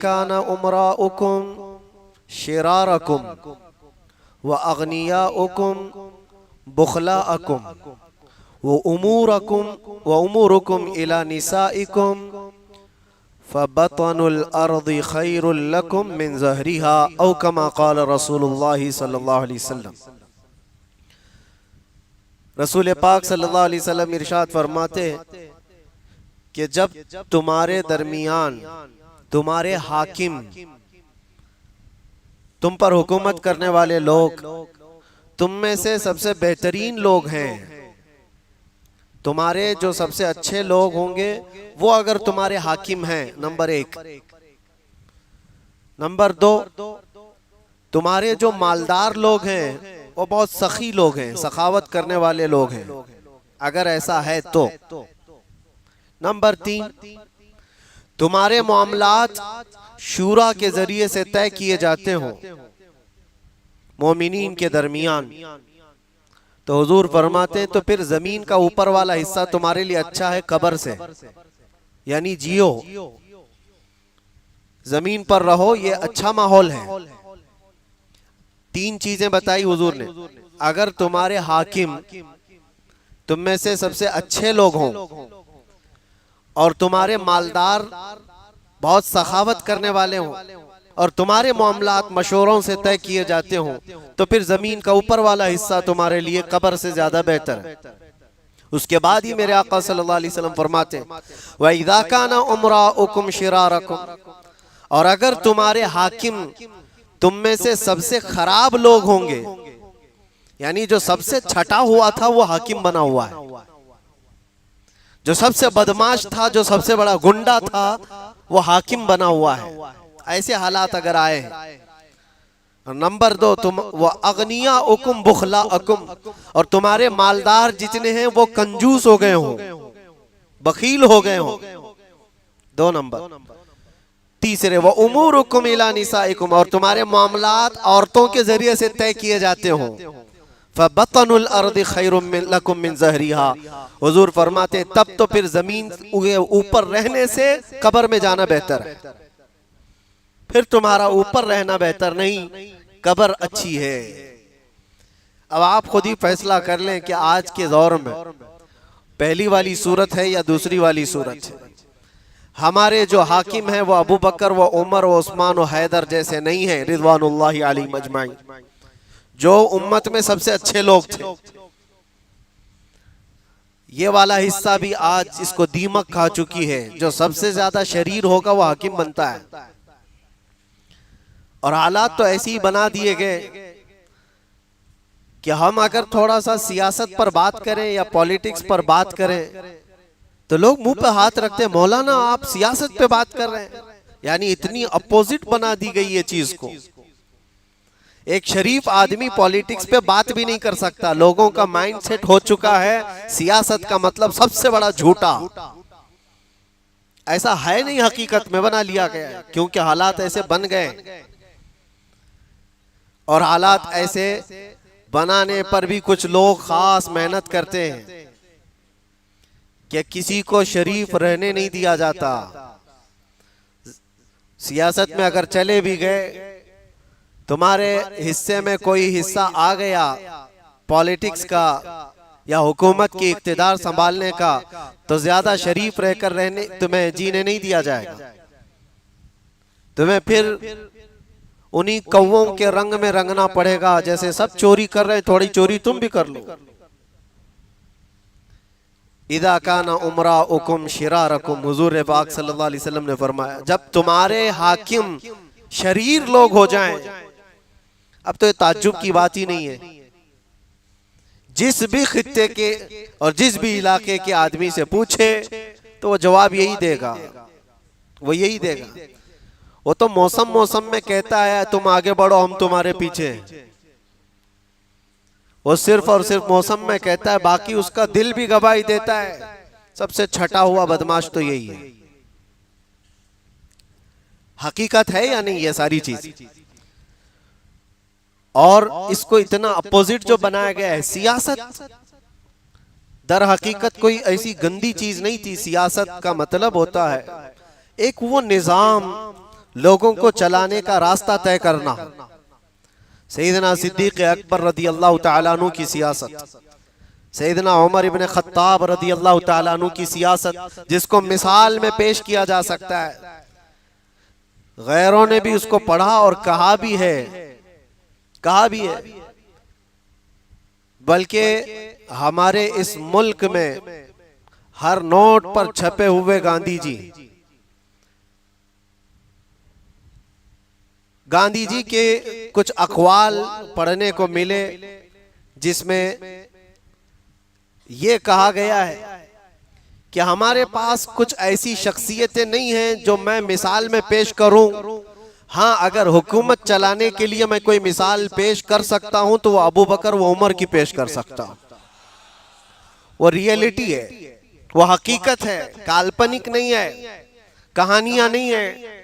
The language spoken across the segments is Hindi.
काना उमराउकुम शिरारकुम व अगनियाउकुम बुखलाअकुम व उमूरुकुम इला निसाइकुम फबतनुल अर्दि खैरुल लकुम मिन ज़हरिहा औ कमा क़ाल रसूलुल्लाह सल्लल्लाहु अलैहि वसल्लम। रसूल पाक सल्लल्लाहु अलैहि वसल्लम इरशाद फरमाते कि जब तुम्हारे दरमियान तुम्हारे हाकिम, तुम पर हुकूमत करने वाले लोग तुम में से सबसे बेहतरीन लोग हैं, तुम्हारे जो सबसे अच्छे लोग होंगे वो अगर तुम्हारे हाकिम हैं, नंबर एक। नंबर दो, तुम्हारे जो मालदार लोग हैं वो बहुत सखी लोग हैं, सखावत करने वाले लोग हैं, अगर ऐसा है तो। नंबर तीन, तुम्हारे मामलात शूरा के जरिए से तय किए जाते हो मोमिनीन के दरमियान, तो हुजूर फरमाते तो फिर जमीन का ऊपर वाला हिस्सा तुम्हारे लिए अच्छा है कब्र से, यानी जियो, जमीन पर रहो, ये अच्छा माहौल है। तीन चीजें बताई हुजूर ने, अगर तुम्हारे हाकिम तुम में से सबसे अच्छे लोग हों और तुम्हारे मालदार बहुत सखावत करने वाले हों और तुम्हारे मामलात मशवरों से तय किए जाते हों, तो फिर जमीन का ऊपर वाला हिस्सा तुम्हारे लिए कब्र से ज्यादा बेहतर है। उसके बाद ही मेरे आका सल्लल्लाहु अलैहि वसल्लम फरमाते व इज़ा काना उमराउकुम शिरारकुम, और अगर तुम्हारे हाकिम तुम में से सबसे खराब लोग होंगे, यानी जो सबसे छटा हुआ था वो हाकिम बना हुआ है, जो सबसे बदमाश था, जो सबसे बड़ा गुंडा था वो हाकिम बना हुआ है, ऐसे हालात अगर आए। नंबर दो, तुम वो अगनिया उकुम बुखला अकुम, और तुम्हारे मालदार जितने हैं वो कंजूस हो गए हों, बखील हो गए हों। दो नंबर। तीसरे, वो उमूरुकुम इला निसाइकुम, और तुम्हारे मामलात औरतों के जरिए से तय किए जाते हों। फबतनुल अर्दि खैरुम लकुम मिन ज़हरिहा, हुजूर फरमाते तब तो फिर जमीन ऊपर रहने से कब्र में जाना बेहतर है, फिर तुम्हारा ऊपर रहना बेहतर नहीं, कब्र अच्छी है। अब आप खुद ही फैसला कर लें कि आज के दौर में पहली वाली सूरत है या दूसरी वाली सूरत है। हमारे जो हाकिम हैं वो अबू बकर व उमर व उस्मान व हैदर जैसे नहीं है, रिज़वानुल्लाहि अलैहिम अजमाइन, जो उम्मत में सबसे अच्छे लोग थे। ये वाला हिस्सा भी आज इसको दीमक खा चुकी है, जो सबसे ज्यादा शरीर होगा वो हाकिम बनता है। और हालात तो ऐसे ही बना दिए गए कि हम अगर थोड़ा सा सियासत पर बात करें या पॉलिटिक्स पर बात करें तो लोग मुंह पे हाथ रखते हैं, मौलाना आप सियासत पे बात कर रहे हैं, यानी इतनी अपोजिट बना दी गई है चीज को। एक शरीफ आदमी पॉलिटिक्स पे बात भी नहीं कर सकता, लोगों का माइंड सेट हो चुका है सियासत का मतलब सबसे बड़ा झूठा। ऐसा है नहीं, हकीकत में बना लिया गया, क्योंकि हालात ऐसे बन गए। और हालात ऐसे बनाने पर भी कुछ लोग खास मेहनत करते हैं कि किसी को शरीफ रहने नहीं दिया जाता। सियासत में अगर चले भी गए, तुम्हारे हिस्से में कोई हिस्सा आ गया पॉलिटिक्स का या हुकूमत की इख्तिदार संभालने का, तो ज्यादा शरीफ रहकर रहने तुम्हें जीने नहीं दिया जाएगा। तुम्हें फिर उन्हीं कौवों के रंग में रंगना पड़ेगा, जैसे सब चोरी कर रहे हैं थोड़ी चोरी तुम भी कर लो। इदा काना उमराउकुम शिरारकुम, हुजूर पाक सल्लल्लाहु अलैहि वसल्लम ने फरमाया जब तुम्हारे हाकिम शरीर लोग हो जाएं, अब तो ये ताज्जुब की बात ही नहीं है। जिस भी खित्ते के और जिस भी इलाके के आदमी से पूछे तो वो जवाब यही देगा, वो यही देगा। वो तो मौसम मौसम में कहता है तुम आगे बढ़ो हम तुम्हारे पीछे हैं, वो सिर्फ और सिर्फ मौसम में कहता है, बाकी उसका दिल भी गवाही देता है। सबसे छटा हुआ बदमाश तो यही है। हकीकत है या नहीं ये सारी चीज? और इसको इतना अपोजिट जो बनाया गया है, सियासत दर हकीकत कोई ऐसी गंदी चीज नहीं थी। सियासत का मतलब होता है एक वो निजाम, लोगों को चलाने का रास्ता तय करना। सैयदना सिद्दीक़ अकबर रदी अल्लाह तआला अन्हु की सियासत, सैयदना उमर इब्न खत्ताब रदी अल्लाह तआला अन्हु की सियासत, जिसको मिसाल में पेश किया जा सकता है। गैरों ने भी उसको पढ़ा और कहा भी है, कहा भी है। बल्कि हमारे इस मुल्क में हर नोट पर छपे हुए गांधी जी, गांधी जी के कुछ अक़वाल पढ़ने को मिले जिसमें ये कहा गया है कि हमारे पास कुछ ऐसी शख्सियतें नहीं हैं जो मैं मिसाल में पेश करूं। हाँ, अगर हुकूमत चलाने के लिए मैं कोई मिसाल पेश कर सकता हूं तो वो अबू बकर व उमर की पेश कर सकता हूं। वो रियलिटी है, वो हकीकत है, काल्पनिक नहीं है, कहानियां नहीं है।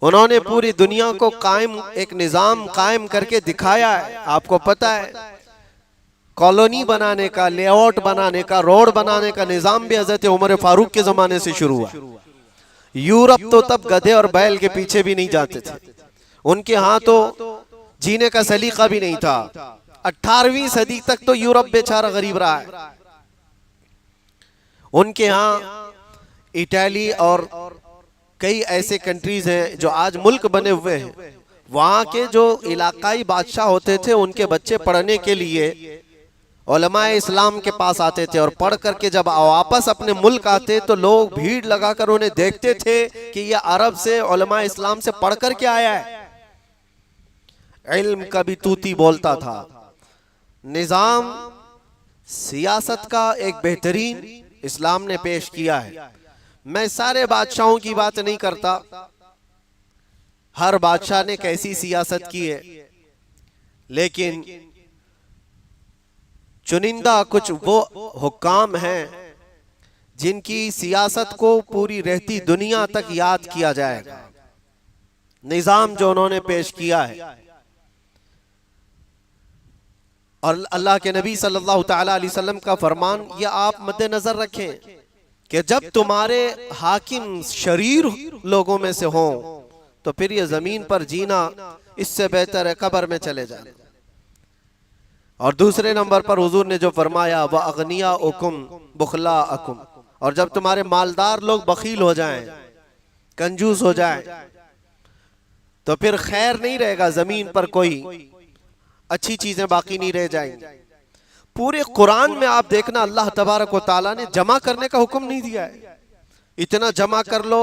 उन्होंने पूरी दुनिया को कायम, एक निजाम कायम करके दिखाया है। आपको पता है, कॉलोनी बनाने का, लेआउट बनाने का, रोड बनाने का निजाम भी हजरत उमर फारूक के जमाने से शुरू हुआ। यूरोप तो तब गधे और बैल के पीछे भी नहीं जाते थे, उनके यहाँ तो जीने का सलीका भी नहीं था। 18वीं सदी तक तो यूरोप बेचारा गरीब रहा है। उनके यहाँ इटली और कई ऐसे कंट्रीज हैं जो आज मुल्क बने हुए हैं, वहाँ के जो इलाकाई बादशाह होते थे उनके बच्चे पढ़ने के लिए उलमाए इस्लाम के पास आते थे, और पढ़ करके जब वापस अपने मुल्क आते तो लोग भीड़ लगाकर उन्हें देखते थे कि ये अरब से, उलमाए इस्लाम से पढ़ करके आया है। इल्म का भी तूती बोलता था। निजाम सियासत का एक बेहतरीन इस्लाम ने पेश किया है। मैं सारे बादशाहों की बात नहीं करता, हर बादशाह ने कैसी सियासत की है, लेकिन चुनिंदा कुछ वो हुक्काम हैं जिनकी सियासत को पूरी रहती दुनिया तक याद किया जाएगा। निजाम जो उन्होंने पेश किया है, और अल्लाह के नबी सल्लल्लाहु तआला अलैहि वसल्लम का फरमान, ये आप मद्देनजर रखें कि जब तुम्हारे हाकिम शरीर लोगों में से हों तो फिर ये जमीन पर जीना इससे बेहतर है कब्र में चले जाना। और दूसरे नंबर पर हुजूर ने जो फरमाया, व अगनिया उकुम बुखला अकुम, और जब तुम्हारे मालदार लोग बखील हो जाएं, कंजूस हो जाएं, तो फिर खैर नहीं रहेगा, जमीन पर कोई अच्छी चीजें बाकी नहीं रह जाएंगी। पूरे कुरान में आप देखना, अल्लाह तबारक व तआला ने जमा करने का हुक्म नहीं दिया है। इतना जमा कर लो,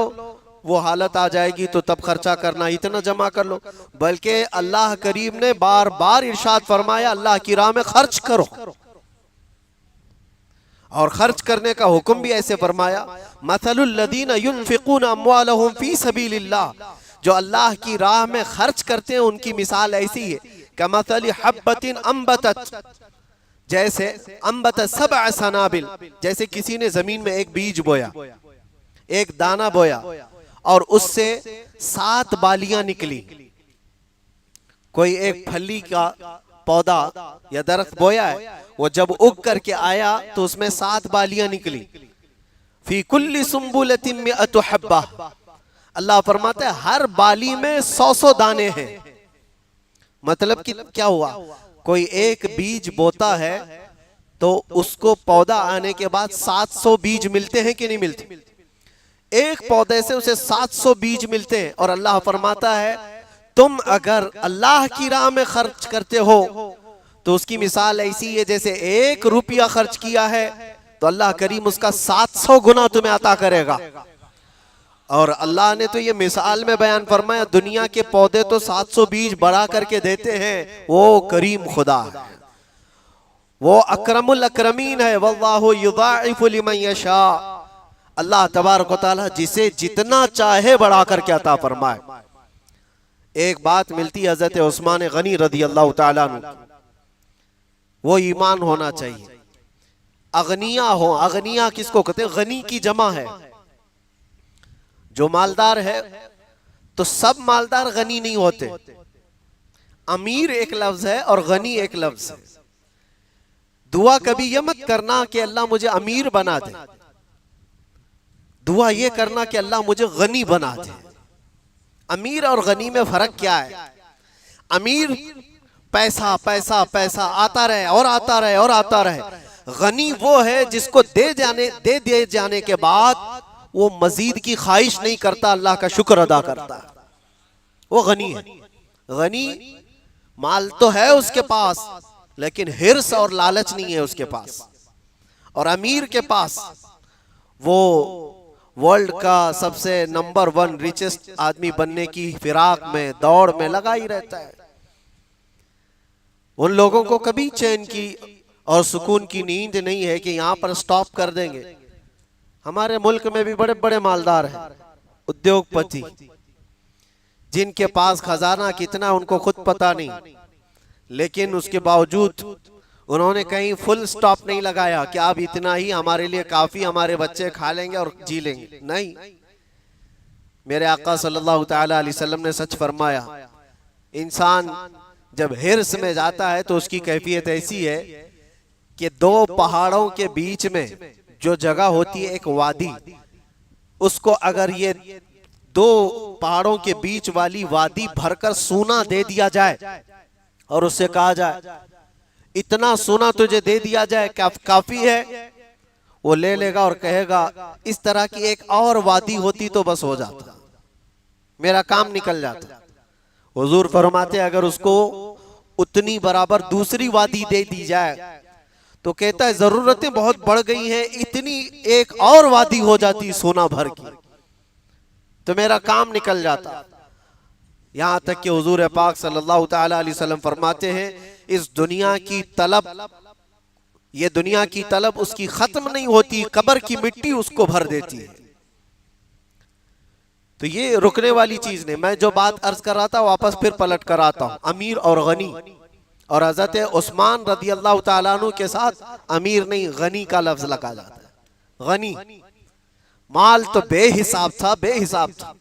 वो हालत आ जाएगी तो तब खर्चा करना, इतना जमा कर लो, बल्कि अल्लाह करीम ने बार बार इरशाद फरमाया, अल्लाह की राह में खर्च करो। और खर्च करने का हुक्म भी ऐसे फरमाया, मसलुल लदीना युनफिकूना अम्वालहुम फी सबीलिल्लाह, जो अल्लाह की राह में खर्च करते हैं उनकी मिसाल ऐसी है, कमसली हब्बतिन अंबतत, जैसे अंबत सबअ सनाबिल, जैसे किसी ने जमीन में एक बीज बोया, एक दाना बोया, और उससे 7 बालियां निकली। कोई एक फली का पौधा या दरख्त बोया है, वो जब उग करके आया तो उसमें 7 बालियां निकली। फी कुल्ली सुम्बुलतिन मिअतु हब्बा, अल्लाह फरमाते हैं हर बाली में 100 दाने हैं। मतलब कि क्या हुआ, कोई एक बीज बोता है तो उसको पौधा आने के बाद 700 बीज मिलते हैं कि नहीं मिलते? एक पौधे से उसे 700 बीज मिलते हैं। और अल्लाह फरमाता है तुम अगर अल्लाह की राह में खर्च करते हो तो उसकी मिसाल ऐसी है जैसे 1 रुपया खर्च किया है तो अल्लाह करीम उसका 700 गुना तुम्हें अता करेगा। और अल्लाह ने तो ये मिसाल में बयान फरमाया, दुनिया के पौधे तो 700 बीज बढ़ा करके देते हैं, वो करीम खुदा है, वो अकरमुल अकरमीन है। वल्लाहु युदाइफु लिमन यशा, अल्लाह तबारक व तआला जिसे जितना चाहे बढ़ा करके अता फरमाए। एक बात मिलती है हजरत उस्मान गनी रदी अल्लाह तआला अन्हु, वो ईमान होना चाहिए। अगनिया हो, अगनिया किसको कहते हैं? गनी की जमा है, जो मालदार है। तो सब मालदार गनी नहीं होते, अमीर एक लफ्ज है और गनी एक लफ्ज है। दुआ कभी ये मत करना कि अल्लाह मुझे अमीर बना दे, दुआ ये करना कि अल्लाह मुझे गनी बना दे। अमीर और गनी में फर्क क्या है? अमीर पैसा पैसा पैसा आता रहे और आता रहे और आता रहे। गनी वो है जिसको दे दिए जाने के बाद वो मजीद की ख्वाहिश नहीं करता, अल्लाह का शुक्र अदा करता। वो गनी है। गनी माल तो है उसके पास, लेकिन हिर्स और लालच नहीं है उसके पास। और अमीर के पास वो वर्ल्ड का सबसे नंबर 1 रिचेस्ट आदमी बनने की फिराक में, दौड़ में लगा ही रहता है। उन लोगों को कभी चैन की और सुकून की नींद नहीं है कि यहां पर स्टॉप कर देंगे। हमारे मुल्क में भी बड़े बड़े मालदार हैं, उद्योगपति, जिनके पास खजाना कितना उनको खुद पता नहीं, लेकिन उसके बावजूद उन्होंने कहीं फुल स्टॉप नहीं लगाया कि अब इतना ही हमारे लिए काफी, हमारे बच्चे खा लेंगे और जी लेंगे। नहीं, मेरे आका सल्लल्लाहु तआला अलैहि वसल्लम ने सच फरमाया, इंसान जब हिर्स में जाता है तो उसकी कैफियत ऐसी है कि 2 पहाड़ों के बीच में जो जगह होती है एक वादी, उसको अगर ये 2 पहाड़ों के बीच वाली वादी भरकर सोना दे दिया जाए और उससे कहा जाए इतना सोना तुझे दे दिया जाए काफी है, वो ले लेगा और कहेगा इस तरह की एक और वादी होती तो बस हो जाता, मेरा काम निकल जाता। हुजूर फरमाते अगर उसको उतनी बराबर दूसरी वादी दे दी जाए तो कहता है जरूरतें बहुत बढ़ गई हैं, इतनी एक और वादी हो जाती सोना भर की तो मेरा काम निकल जाता। यहां तक कि हुजूर पाक सल्लल्लाहु तआला अलैहि वसल्लम फरमाते हैं इस दुनिया की तलब, ये दुनिया की तलब उसकी खत्म नहीं होती, कब्र की मिट्टी उसको भर देती है। तो ये रुकने वाली चीज नहीं। मैं जो बात अर्ज कर रहा था वापस फिर पलट कर आता हूं, अमीर और गनी। और हजरत उस्मान रदी अल्लाह तआला अन्हु के साथ अमीर नहीं गनी का लफ्ज लगा जाता है। गनी माल तो बेहिसाब था, बेहिसाब था,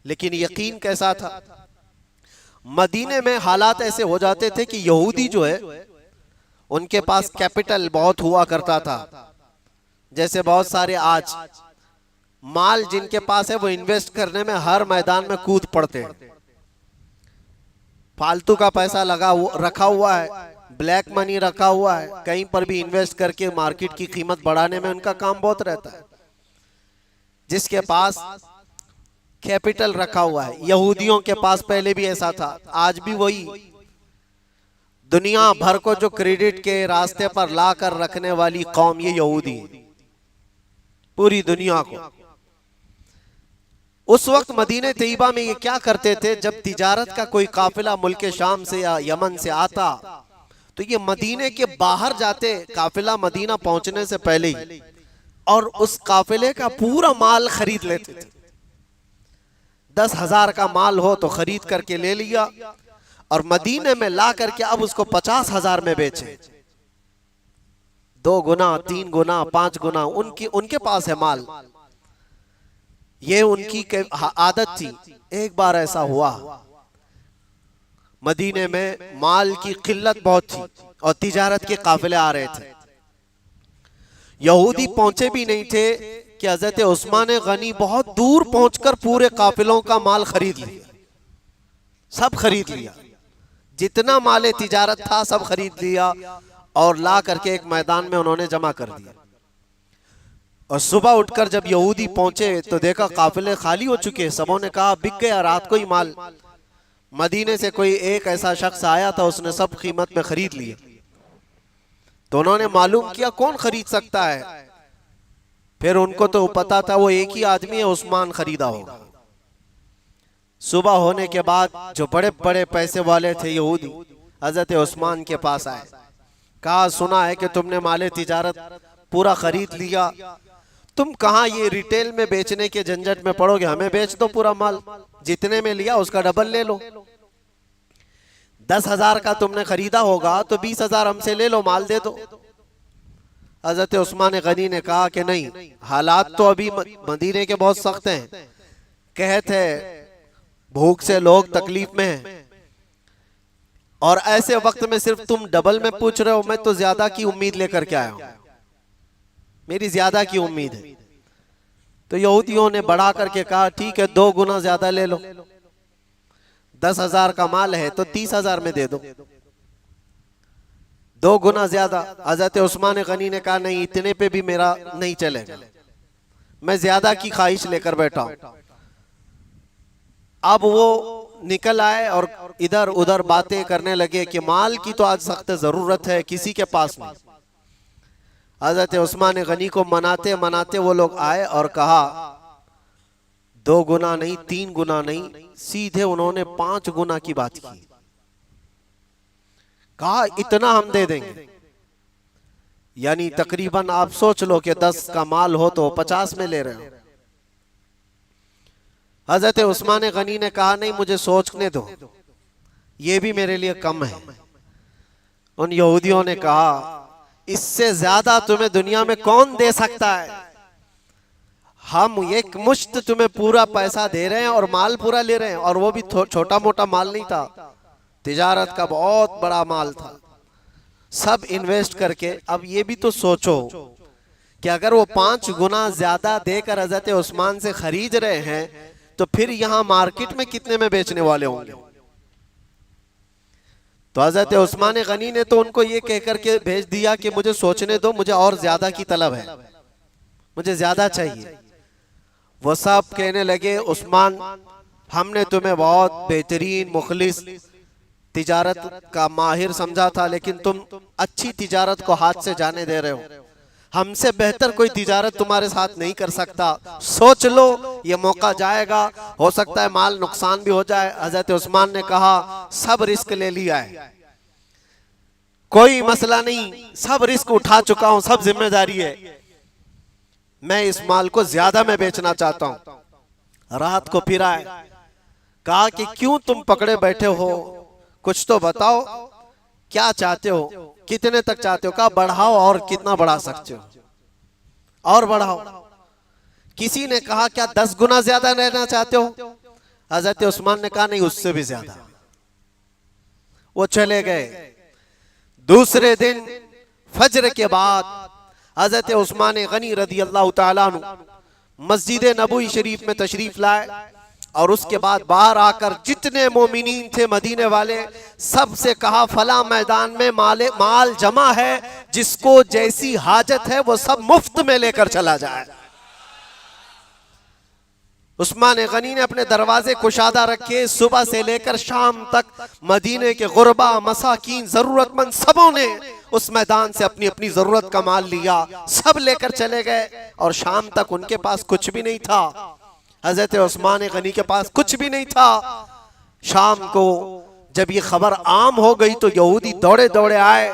लेकिन यकीन कैसा था? मदीने में हालात ऐसे हो जाते थे कि यहूदी जो है उनके पास कैपिटल बहुत हुआ करता था। जैसे बहुत सारे आज माल जिनके पास है वो इन्वेस्ट करने में हर मैदान में कूद पड़ते हैं। फालतू का पैसा रखा हुआ है, ब्लैक मनी रखा हुआ है, कहीं पर भी इन्वेस्ट करके मार्केट की कीमत बढ़ाने में उनका काम बहुत रहता है। जिसके पास कैपिटल रखा हुआ है, यहूदियों के पास पहले भी ऐसा था, आज भी वही। दुनिया भर को जो क्रेडिट के रास्ते पर ला कर रखने वाली कौम ये यहूदी है, पूरी दुनिया को। उस वक्त मदीने तैयबा में ये क्या करते थे, जब तिजारत का कोई काफिला मुल्क शाम से या यमन से आता तो ये मदीने के बाहर जाते, काफिला मदीना पहुंचने से पहले ही, और उस काफिले का पूरा माल खरीद लेते थे। 10,000 का माल हो तो खरीद करके ले लिया और मदीने में ला करके अब उसको 50,000 में बेचे। 2 गुना, 3 गुना, 5 गुना उनके पास है माल। ये उनकी आदत थी। एक बार ऐसा हुआ, मदीने में माल की किल्लत बहुत थी और तिजारत के काफिले आ रहे थे। यहूदी पहुंचे भी नहीं थे कि हजरत उस्मान गनी बहुत दूर पहुंचकर पूरे काफिलों का माल खरीद लिया, सब खरीद लिया, जितना माल तिजारत था सब खरीद लिया और ला करके एक मैदान में उन्होंने जमा कर दिया। और सुबह उठकर जब यहूदी पहुंचे तो देखा काफिले खाली हो चुके। सबों ने कहा बिक गया रात को ही माल। मदीने से कोई एक ऐसा शख्स आया था, उसने सब कीमत में खरीद लिया। तो उन्होंने मालूम किया कौन खरीद सकता है, फिर उनको तो पता था वो एक ही आदमी है, उस्मान खरीदा होगा। सुबह होने के बाद जो बड़े बड़े पैसे वाले थे यहूदी हजरत उस्मान के पास आए, कहा सुना है कि तुमने माले तिजारत पूरा खरीद लिया, तुम कहाँ ये रिटेल में बेचने के झंझट में पड़ोगे, हमें बेच दो पूरा माल, जितने में लिया उसका डबल ले लो। 10,000 का तुमने खरीदा होगा तो 20,000 हमसे ले लो, माल दे दो। हजरत उस्मान गनी ने कहा कि नहीं, हालात तो अभी मदीने के बहुत सख्त हैं, कहत है भूख से लोग तकलीफ में हैं, और ऐसे वक्त में सिर्फ तुम डबल में पूछ रहे हो, मैं तो ज्यादा की उम्मीद लेकर के आया हूं, मेरी ज्यादा की उम्मीद है। तो यहूदियों ने बढ़ा करके कहा ठीक है 2 गुना ज्यादा ले लो, 10,000 का माल है तो 30,000 में दे दो, 2 गुना ज्यादा। हजरत उस्मान गनी ने कहा नहीं, इतने पे भी मेरा नहीं चलेगा, मैं ज्यादा की ख्वाहिश लेकर बैठा हूं। अब वो निकल आए और इधर उधर बातें करने लगे कि माल की तो आज सख्त जरूरत है, किसी के पास नहीं। हजरत उस्मान गनी को मनाते मनाते वो लोग आए और कहा 2 गुना नहीं, 3 गुना नहीं, सीधे उन्होंने 5 गुना की बात की। कहा इतना हम दे देंगे, यानी तकरीबन आप सोच लो कि 10 का माल हो तो 50 में ले रहे हो। हजरत उस्मान गनी ने कहा नहीं, मुझे सोचने दो, ये भी मेरे लिए कम है। उन यहूदियों ने कहा इससे ज्यादा तुम्हें दुनिया में कौन दे सकता है, हम एक मुश्त तुम्हें पूरा पैसा दे रहे हैं और माल पूरा ले रहे हैं, और वो भी छोटा मोटा माल नहीं था, तिजारत का बहुत बड़ा माल था, सब इन्वेस्ट करके। अब ये भी तो सोचो कि अगर वो 5 गुना ज्यादा देकर हजरत उस्मान से खरीद रहे हैं तो फिर यहां मार्केट में कितने में बेचने वाले होंगे। तो हजरत उस्मान गनी ने तो उनको ये कहकर के भेज दिया कि मुझे सोचने दो, मुझे और ज्यादा की तलब है, मुझे ज्यादा चाहिए। वो सब कहने लगे उस्मान, हमने तुम्हें बहुत बेहतरीन मुखलिस तिजारत का माहिर समझा था, लेकिन तुम अच्छी तिजारत को हाथ से जाने दे रहे हो, हमसे बेहतर कोई तिजारत तुम्हारे साथ नहीं कर सकता, सोच लो ये मौका जाएगा, हो सकता है माल नुकसान भी हो जाए। हजरत उस्मान ने कहा सब रिस्क ले लिया है, कोई मसला नहीं, सब रिस्क उठा चुका हूं, सब जिम्मेदारी है, मैं इस माल को ज्यादा में बेचना चाहता हूं। रात को फिर आए, कहा कि क्यों तुम पकड़े बैठे हो, कुछ तो बताओ, क्या चाहते हो, कितने तक चाहते हो। कहा बढ़ाओ, और कितना बढ़ा सकते हो, और बढ़ाओ। किसी ने कहा क्या 10 गुना ज्यादा लेना चाहते हो। हजरत उस्मान ने कहा नहीं, उससे भी ज्यादा। वो चले गए। दूसरे दिन फजर के बाद हजरत उस्मान गनी रदी अल्लाह तआला अन्हु मस्जिद नबवी शरीफ में तशरीफ लाए, और उसके बाद बाहर आकर जितने मोमिनीन थे मदीने वाले, सबसे कहा फला मैदान में माल जमा है, जिसको जैसी हाजत है वो सब मुफ्त में लेकर चला जाए। उस्मान गनी ने अपने दरवाजे कुशादा रखे, सुबह से लेकर शाम तक मदीने के गुरबा मसाकीन जरूरतमंद सबों ने उस मैदान से अपनी अपनी जरूरत का माल लिया, सब लेकर चले गए। और शाम तक उनके पास कुछ भी नहीं था, हजरत उस्मान गनी के पास कुछ भी नहीं था। शाम को जब ये खबर आम हो गई तो यहूदी दौड़े दौड़े आए,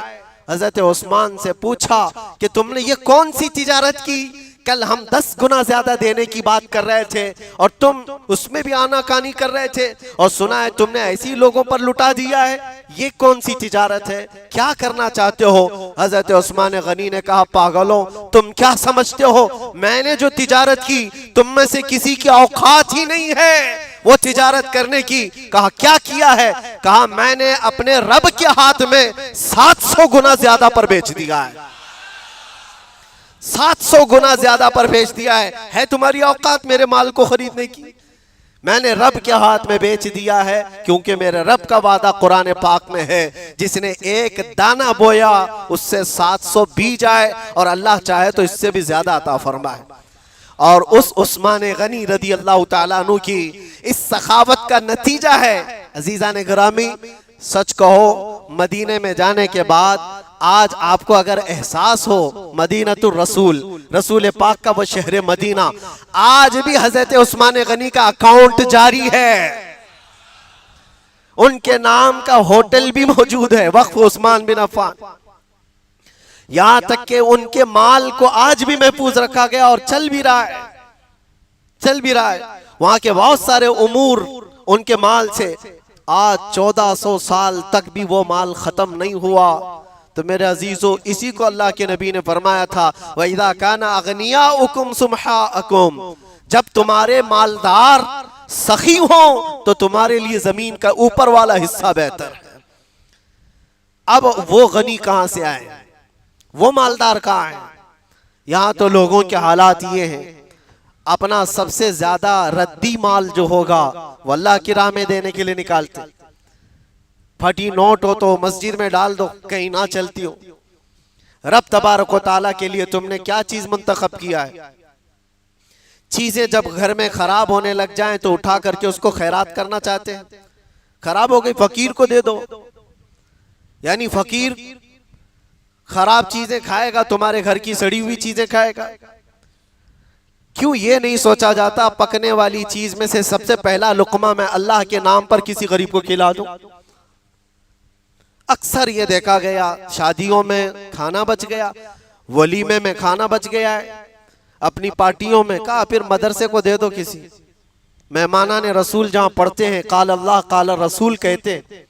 हजरत उस्मान से पूछा कि तुमने ये कौन सी तिजारत की, कल हम 10 गुना ज्यादा देने की बात कर रहे थे और तुम उसमें भी आनाकानी कर रहे थे, और सुना है तुमने ऐसी लोगों पर लुटा दिया है, ये कौन सी तिजारत है, क्या करना चाहते हो। हजरत उस्मान गनी ने कहा पागलों, तुम क्या समझते हो, मैंने जो तिजारत की तुम में से किसी की औकात ही नहीं है वो तिजारत करने की। कहा क्या किया है। कहा मैंने अपने रब के हाथ में 700 गुना ज्यादा पर बेच दिया है, 700 गुना ज्यादा पर बेच दिया है तुम्हारी औकात मेरे माल को खरीदने की। मैंने रब के हाथ में बेच दिया है, क्योंकि मेरे रब का वादा कुरान पाक में है, जिसने एक दाना बोया उससे 700 बीज आए, और अल्लाह चाहे तो इससे भी ज्यादा अता फरमाए। और उस उस्मान गनी रदी अल्लाह ताला अन्हु की इस सखावत का नतीजा है। अजीज़ान गिरामी, सच कहो मदीने में जाने के बाद आज आपको अगर एहसास हो मदीनतुर रसूल, रसूल पाक का वो शहर मदीना, आज भी हजरत उस्मान गनी का अकाउंट जारी है, उनके नाम का होटल भी मौजूद है, वक्फ उस्मान बिन अफ़्फ़ान। यहां तक के उनके माल को आज भी महफूज रखा गया और चल भी रहा है, चल भी रहा है। वहां के बहुत सारे उमूर उनके माल से आज 1400 साल तक भी वो माल खत्म नहीं हुआ। तो मेरे अजीजों, इसी को अल्लाह के नबी ने फरमाया था, वइज़ा काना अगनियाउकुम सुमहाअकुम, जब तुम्हारे मालदार सखी हो तो तुम्हारे लिए जमीन का ऊपर वाला हिस्सा बेहतर है। अब वो गनी कहां से आए, वो मालदार कहां है। यहां तो लोगों के हालात ये हैं, अपना सबसे ज्यादा रद्दी माल जो होगा वो अल्लाह की राह में देने के लिए निकालते। फटी नोट हो तो मस्जिद में डाल दो, कहीं ना चलती हो। रब तबारक व तआला के लिए तुमने क्या चीज मुंतखब किया है? चीजें जब घर में खराब होने लग जाएं तो उठा करके उसको खैरात करना चाहते हैं। खराब हो गई, फकीर को दे दो। यानी फकीर खराब चीजें खाएगा, तुम्हारे घर की सड़ी हुई चीजें खाएगा। क्यों ये नहीं सोचा जाता पकने वाली चीज में से सबसे पहला लुकमा मैं अल्लाह के नाम पर किसी गरीब को खिला दूं? अक्सर ये देखा गया, शादियों में खाना बच गया, वलीमे में खाना बच गया है, अपनी पार्टियों में कहा फिर मदरसे को दे दो किसी। मेहमाना ने रसूल जहां पढ़ते हैं, काल अल्लाह काल रसूल कहते हैं,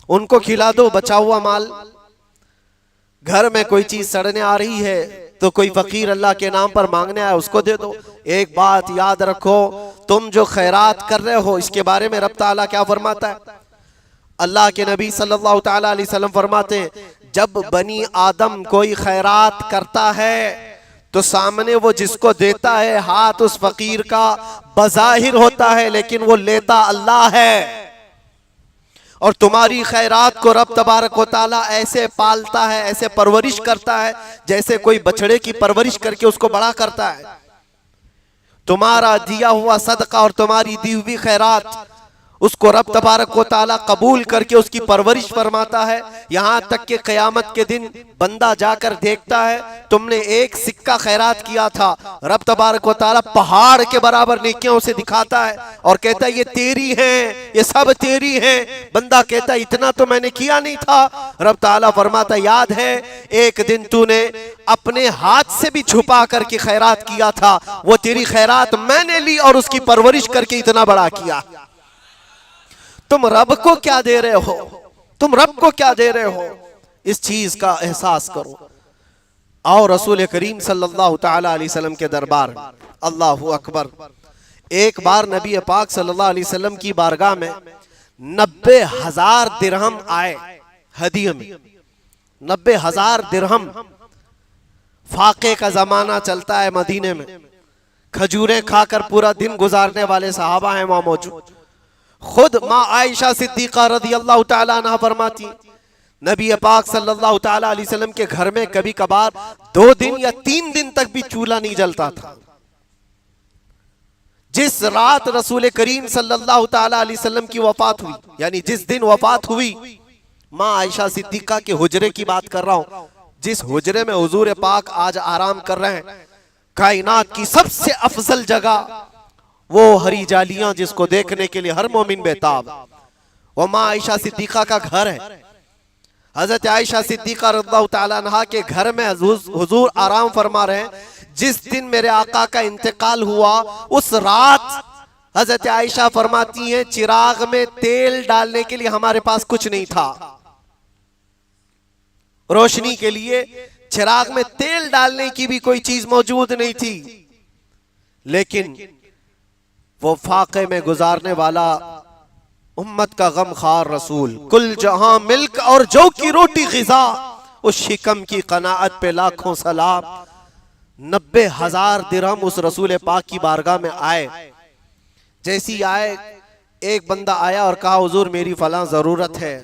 उनको खिला दो बचा हुआ माल। घर में कोई चीज सड़ने आ रही है तो कोई फकीर अल्लाह के नाम पर मांगने आया, उसको दे दो। एक बात याद रखो, तुम जो खैरात कर रहे हो इसके बारे में रब ताला क्या फरमाता है? अल्लाह के नबी सल्लल्लाहु ताला अलैहि वसल्लम फरमाते हैं, जब बनी आदम कोई खैरात करता है तो सामने वो जिसको देता है हाथ उस फकीर का बज़ाहिर होता है, लेकिन वो लेता अल्लाह है। और तुम्हारी खैरात को रब तबारक व तआला ऐसे पालता है, ऐसे परवरिश करता है जैसे कोई बछड़े की परवरिश करके उसको बड़ा करता है। तुम्हारा दिया हुआ सदका और तुम्हारी दी हुई खैरात उसको रब तबारक व तआला कबूल करके उसकी परवरिश फरमाता है। यहाँ तक कि क़यामत के दिन बंदा जाकर देखता है तुमने एक सिक्का खैरात किया था, रब तबारक व तआला पहाड़ के बराबर नेकियों से दिखाता है और कहता है ये तेरी हैं, ये सब तेरी हैं। बंदा कहता है इतना तो मैंने किया नहीं था। रब तआला फरमाता याद है एक दिन तूने अपने हाथ से भी छुपा करके खैरात किया था, वो तेरी खैरात मैंने ली और उसकी परवरिश करके इतना बड़ा किया। तुम रब को क्या दे रहे हो? तुम रब को क्या दे रहे हो? इस चीज का एहसास करो। आओ रसूल करीम सल्लल्लाहु ताला अलैहि वसल्लम के दरबार। अल्लाहु अकबर। एक बार नबी पाक सल्लल्लाहु अलैहि वसल्लम की बारगाह में 90,000 दिरहम आए हदिया में। 90,000 दिरहम। फाके का जमाना चलता है मदीने में, खजूरें खाकर पूरा दिन गुजारने वाले सहाबा हैं वहां मौजूद। खुद माँ आयशा सिद्दीका रज़ी अल्लाह ताला अन्हा फरमाती, नबी पाक सल्लल्लाहु ताला अलैहि वसल्लम के घर में कभी कभार 2 दिन या 3 दिन तक भी चूल्हा नहीं जलता था। जिस रात रसूल करीम सल्लल्लाहु ताला अलैहि वसल्लम की वफात हुई, यानी जिस दिन वफात हुई, माँ आयशा सिद्दीका के हुजरे की बात कर रहा हूं, जिस हुजरे में हुजूर पाक आज आराम कर रहे हैं, कायनात की सबसे अफजल जगह, वो हरी जालियां जिसको देखने के लिए हर मोमिन बेताब, वो माँ आयशा सिद्दीका का घर है। हजरत आयशा सिद्दीका रज़ियल्लाहु ताला अन्हा के घर में हुजूर आराम फरमा रहे हैं। जिस दिन मेरे आका का इंतकाल हुआ उस रात हजरत आयशा फरमाती हैं चिराग में तेल डालने के लिए हमारे पास कुछ नहीं था। रोशनी के लिए चिराग में तेल डालने की भी कोई चीज मौजूद नहीं थी, लेकिन वो फाके में गुजारने वाला उम्मत का गमखार रसूल, कुल जहां मिल्क और जौ की रोटी ग़िज़ा, उस शिकम की कनाअत पे लाखों सलाम। 90,000 दिरहम उस रसूल पाक की बारगाह में आए। जैसी आए, एक बंदा आया और कहा हुजूर मेरी फलां जरूरत है।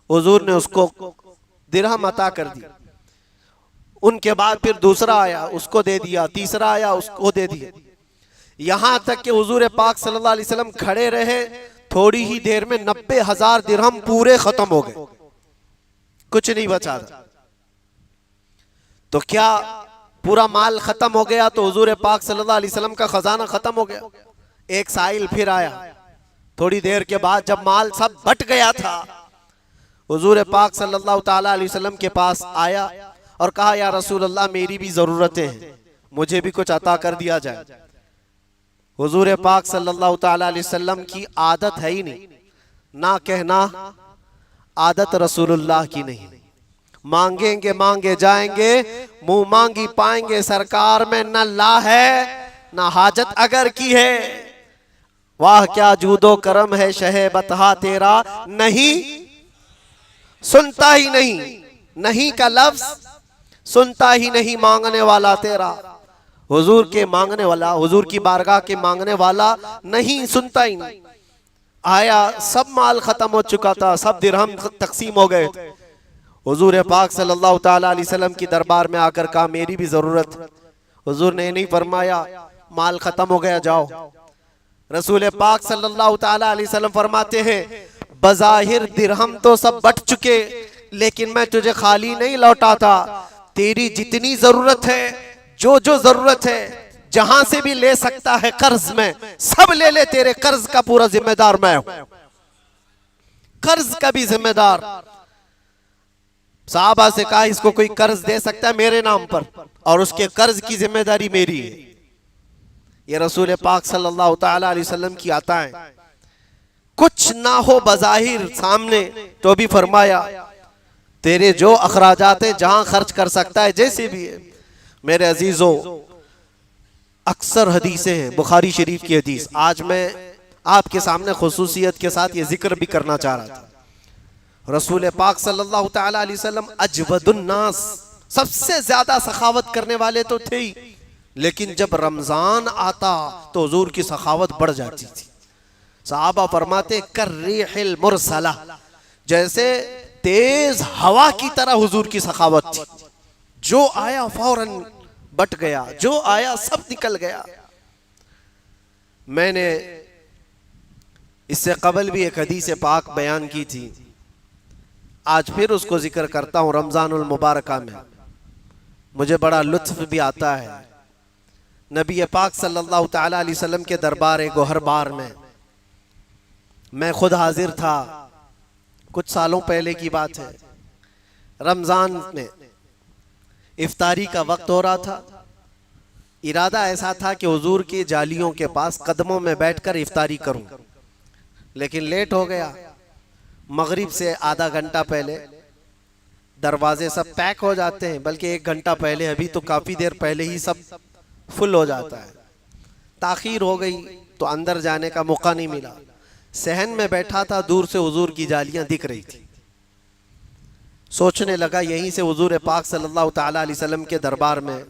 हुजूर ने उसको दिरहम अता कर दी। उनके बाद फिर दूसरा आया, उसको दे दिया, तीसरा आया, उसको दे दिया, यहां तक कि हुजूर पाक सल्लल्लाहु अलैहि वसल्लम खड़े रहे। थोड़ी ही देर में 90,000 दिरहम पूरे खत्म हो गए, कुछ नहीं बचा था। तो क्या पूरा माल खत्म हो गया तो हुजूर पाक सल्लल्लाहु अलैहि वसल्लम का खजाना खत्म हो गया? एक साइल फिर आया। थोड़ी देर के बाद जब माल सब बट गया था, हुजूर पाक सल्लल्लाहु ताला अलैहि वसल्लम के पास आया और कहा या रसूल अल्लाह मेरी भी जरूरतें हैं, मुझे भी कुछ अता कर दिया जाए। हुजूर पाक सल्लल्लाहु ताला अलैहि वसल्लम की आदत है ही नहीं, ना कहना आदत रसूलुल्लाह की नहीं। मांगेंगे मांगे जाएंगे, मुंह मांगी पाएंगे, सरकार में न ला है न हाजत अगर की है। वाह क्या जूदो करम है शहे बतहा तेरा, नहीं सुनता ही नहीं, नहीं का लफ्ज सुनता ही नहीं मांगने वाला तेरा। हुजूर के मांगने वाला, हुजूर की बारगाह के मांगने वाला नहीं, सुनता ही नहीं। आया, सब माल खत्म हो चुका था, सब दिरहम तकसीम हो गए थे। हुजूर पाक सल्लल्लाहु ताला अलैहि वसल्लम की दरबार में आकर कहा मेरी भी जरूरत। हुजूर ने नहीं फरमाया माल खत्म हो गया जाओ। रसूल पाक सल्लल्लाहु ताला अलैहि वसल्लम फरमाते हैं बज़ाहिर दिरहम तो सब बट चुके, लेकिन मैं तुझे खाली नहीं लौटाता। तेरी जितनी जरूरत है, जो जो जरूरत है, जहां से भी ले सकता है कर्ज में, सब ले ले, तेरे कर्ज का पूरा जिम्मेदार मैं हूं, कर्ज का भी जिम्मेदार। साहबा से कहा इसको कोई कर्ज दे सकता है मेरे नाम पर, और उसके कर्ज की जिम्मेदारी मेरी है। ये रसूल पाक सल्लल्लाहु ताला अलैहि वसल्लम की आता है। कुछ ना हो बज़ाहिर सामने, तो भी फरमाया तेरे जो अखराजात है जहां खर्च कर सकता है, जैसे भी है। मेरे अजीजों, अक्सर हदीसें हैं, बुखारी शरीफ की हदीस। आज मैं आपके सामने खुसूसियत के साथ ये जिक्र भी करना चाह रहा था। रसूल पाक सल्लल्लाहु ताला अलैहि वसल्लम अजवदुन नास, सबसे ज्यादा सखावत करने वाले तो थे ही, लेकिन जब रमजान आता तो हुजूर की सखावत बढ़ जाती थी। सहाबा फरमाते कर रिहिल मुरसला, जैसे तेज हवा की तरह हुजूर की सखावत थी। जो आया फौरन बट गया, जो आया सब निकल गया। मैंने इससे कबल भी एक हदीस पाक बयान की थी, आज फिर उसको जिक्र करता हूं। रमजानुल मुबारका में मुझे बड़ा लुत्फ भी आता है। नबी पाक सल्लल्लाहु ताला अलैहि वसल्लम के दरबार गोहरबार में मैं खुद हाजिर था। कुछ सालों पहले की बात है। रमजान में इफ्तारी का वक्त हो रहा था। इरादा ऐसा था कि हुजूर की जालियों के पास कदमों में बैठकर इफ्तारी करूं, लेकिन लेट हो गया। मगरिब से आधा घंटा पहले दरवाजे सब पैक हो जाते हैं, बल्कि 1 घंटा पहले, अभी तो काफी देर पहले ही सब फुल हो जाता है। ताखीर हो गई तो अंदर जाने का मौका नहीं मिला। सहन में बैठा था, दूर से हुजूर की जालियां दिख रही थी। सोचने लगा यहीं से हुजूर पाक सल्लल्लाहु ताला अलैहि वसल्लम के दरबार में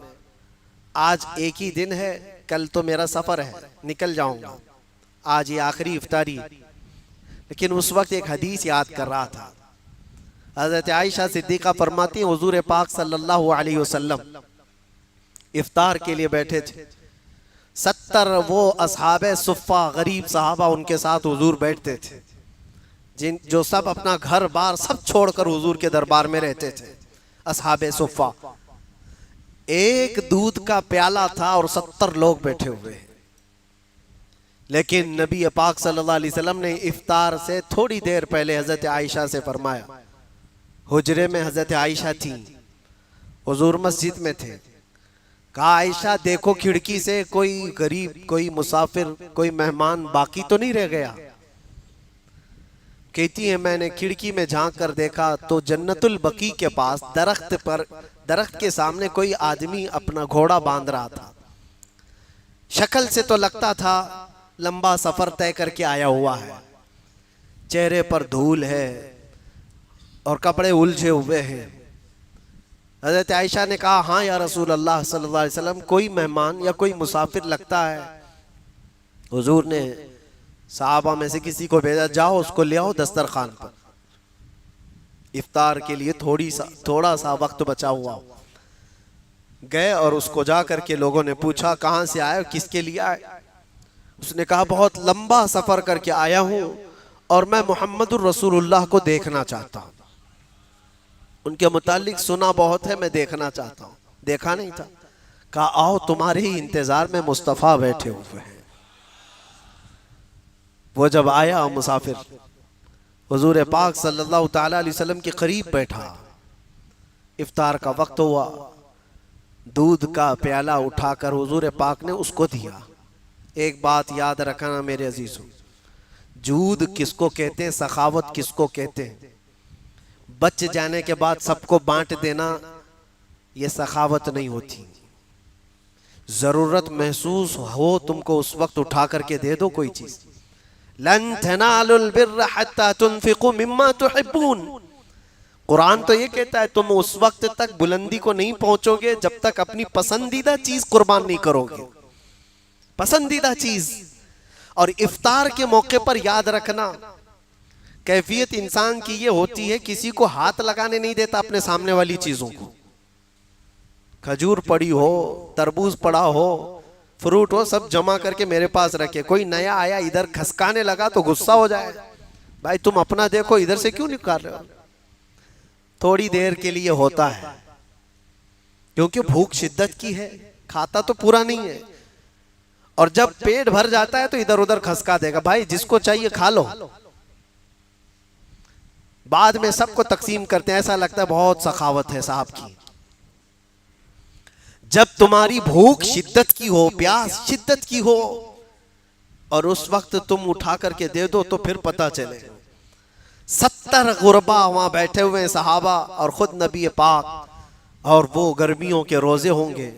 आज एक ही दिन है, कल तो मेरा सफर है, निकल जाऊंगा, आज ये आखिरी इफ्तारी। लेकिन उस वक्त एक हदीस याद कर रहा था। हज़रत आयशा सिद्दीक़ा फरमाती हैं हुजूर पाक सल्लल्लाहु अलैहि वसल्लम इफ्तार के लिए बैठे थे। 70 वो असहाबे सुफ़ा गरीब सहाबा उनके साथ हुजूर बैठते थे, जिन जो सब अपना घर बार सब छोड़कर हुजूर के दरबार में रहते थे। असहाबे सुफ़ा, एक दूध का प्याला था और 70 लोग बैठे हुए हैं। लेकिन नबी पाक सल्लल्लाहु अलैहि वसल्लम ने इफ्तार से थोड़ी देर पहले हजरत आयशा से फरमाया। हुजरे में हजरत आयशा थी, हुजूर मस्जिद में थे। कहा आयशा देखो खिड़की से कोई गरीब, कोई मुसाफिर, कोई मेहमान बाकी तो नहीं रह गया। कहती है मैंने खिड़की में झांक कर देखा तो जन्नतुल बकी के पास दरख्त के सामने कोई आदमी अपना घोड़ा बांध रहा था। शक्ल से तो लगता था लंबा सफर तय करके आया हुआ है, चेहरे पर धूल है और कपड़े उलझे हुए हैं। हज़रत आयशा ने कहा हाँ या रसूल अल्लाह सल्लल्लाहु अलैहि वसल्लम, कोई मेहमान या कोई मुसाफिर लगता है। हुजूर ने सहाबा में से किसी को भेजा, जाओ उसको ले आओ दस्तरखान पर, इफ्तार के लिए थोड़ा सा वक्त बचा हुआ। गए और उसको जा करके लोगों ने पूछा कहाँ से आए, किसके लिए आए। उसने कहा बहुत लंबा सफर करके आया हूं और मैं मुहम्मदुर रसूलुल्लाह को देखना चाहता हूं। उनके मुतालिक सुना बहुत है, मैं देखना चाहता हूं, देखा नहीं था। कहा आओ तुम्हारे ही इंतजार में मुस्तफ़ा बैठे हुए हैं। वो जब आया मुसाफिर हुजूर पाक सल्लल्लाहु ताला अलैहि वसल्लम के करीब बैठा, इफ्तार का वक्त हुआ, दूध का प्याला उठाकर हुजूर पाक ने उसको दिया। एक बात याद रखना मेरे अजीजों, जूद किसको कहते हैं, सखावत किसको कहते हैं। बच जाने के बाद सबको बांट देना ये सखावत नहीं होती। जरूरत महसूस हो तुमको उस वक्त उठा करके दे दो कोई चीज। लन तनालुल बिर्र हत्ता तुनफिकू मिम्मा तुहिब्बून, कुरान तो ये कहता है तुम उस वक्त तक बुलंदी को नहीं पहुंचोगे जब तक अपनी पसंदीदा चीज कुर्बान नहीं करोगे, पसंदीदा चीज। और इफ्तार के मौके पर याद रखना, कैफियत इंसान की ये होती है, किसी को हाथ लगाने नहीं देता अपने सामने वाली चीजों को। खजूर पड़ी हो, तरबूज पड़ा हो, फ्रूट हो, सब जमा करके मेरे पास रखे। कोई नया आया इधर खसकाने लगा तो गुस्सा हो जाए, भाई तुम अपना देखो, इधर से क्यों निकाल रहे हो। थोड़ी देर के लिए होता है क्योंकि भूख शिद्दत की है, खाता तो पूरा नहीं है। और जब पेट भर जाता है तो इधर उधर खसका देगा। भाई जिसको चाहिए खा लो, बाद में सबको तकसीम करते हैं। ऐसा लगता है बहुत सखावत है साहब की। जब तुम्हारी भूख शिद्दत की हो, प्यास शिद्दत की हो, और उस वक्त तुम उठा करके दे दो तो फिर पता चले। 70 गुरबा वहां बैठे हुए हैं सहाबा और खुद नबी पाक, और वो गर्मियों के रोजे होंगे।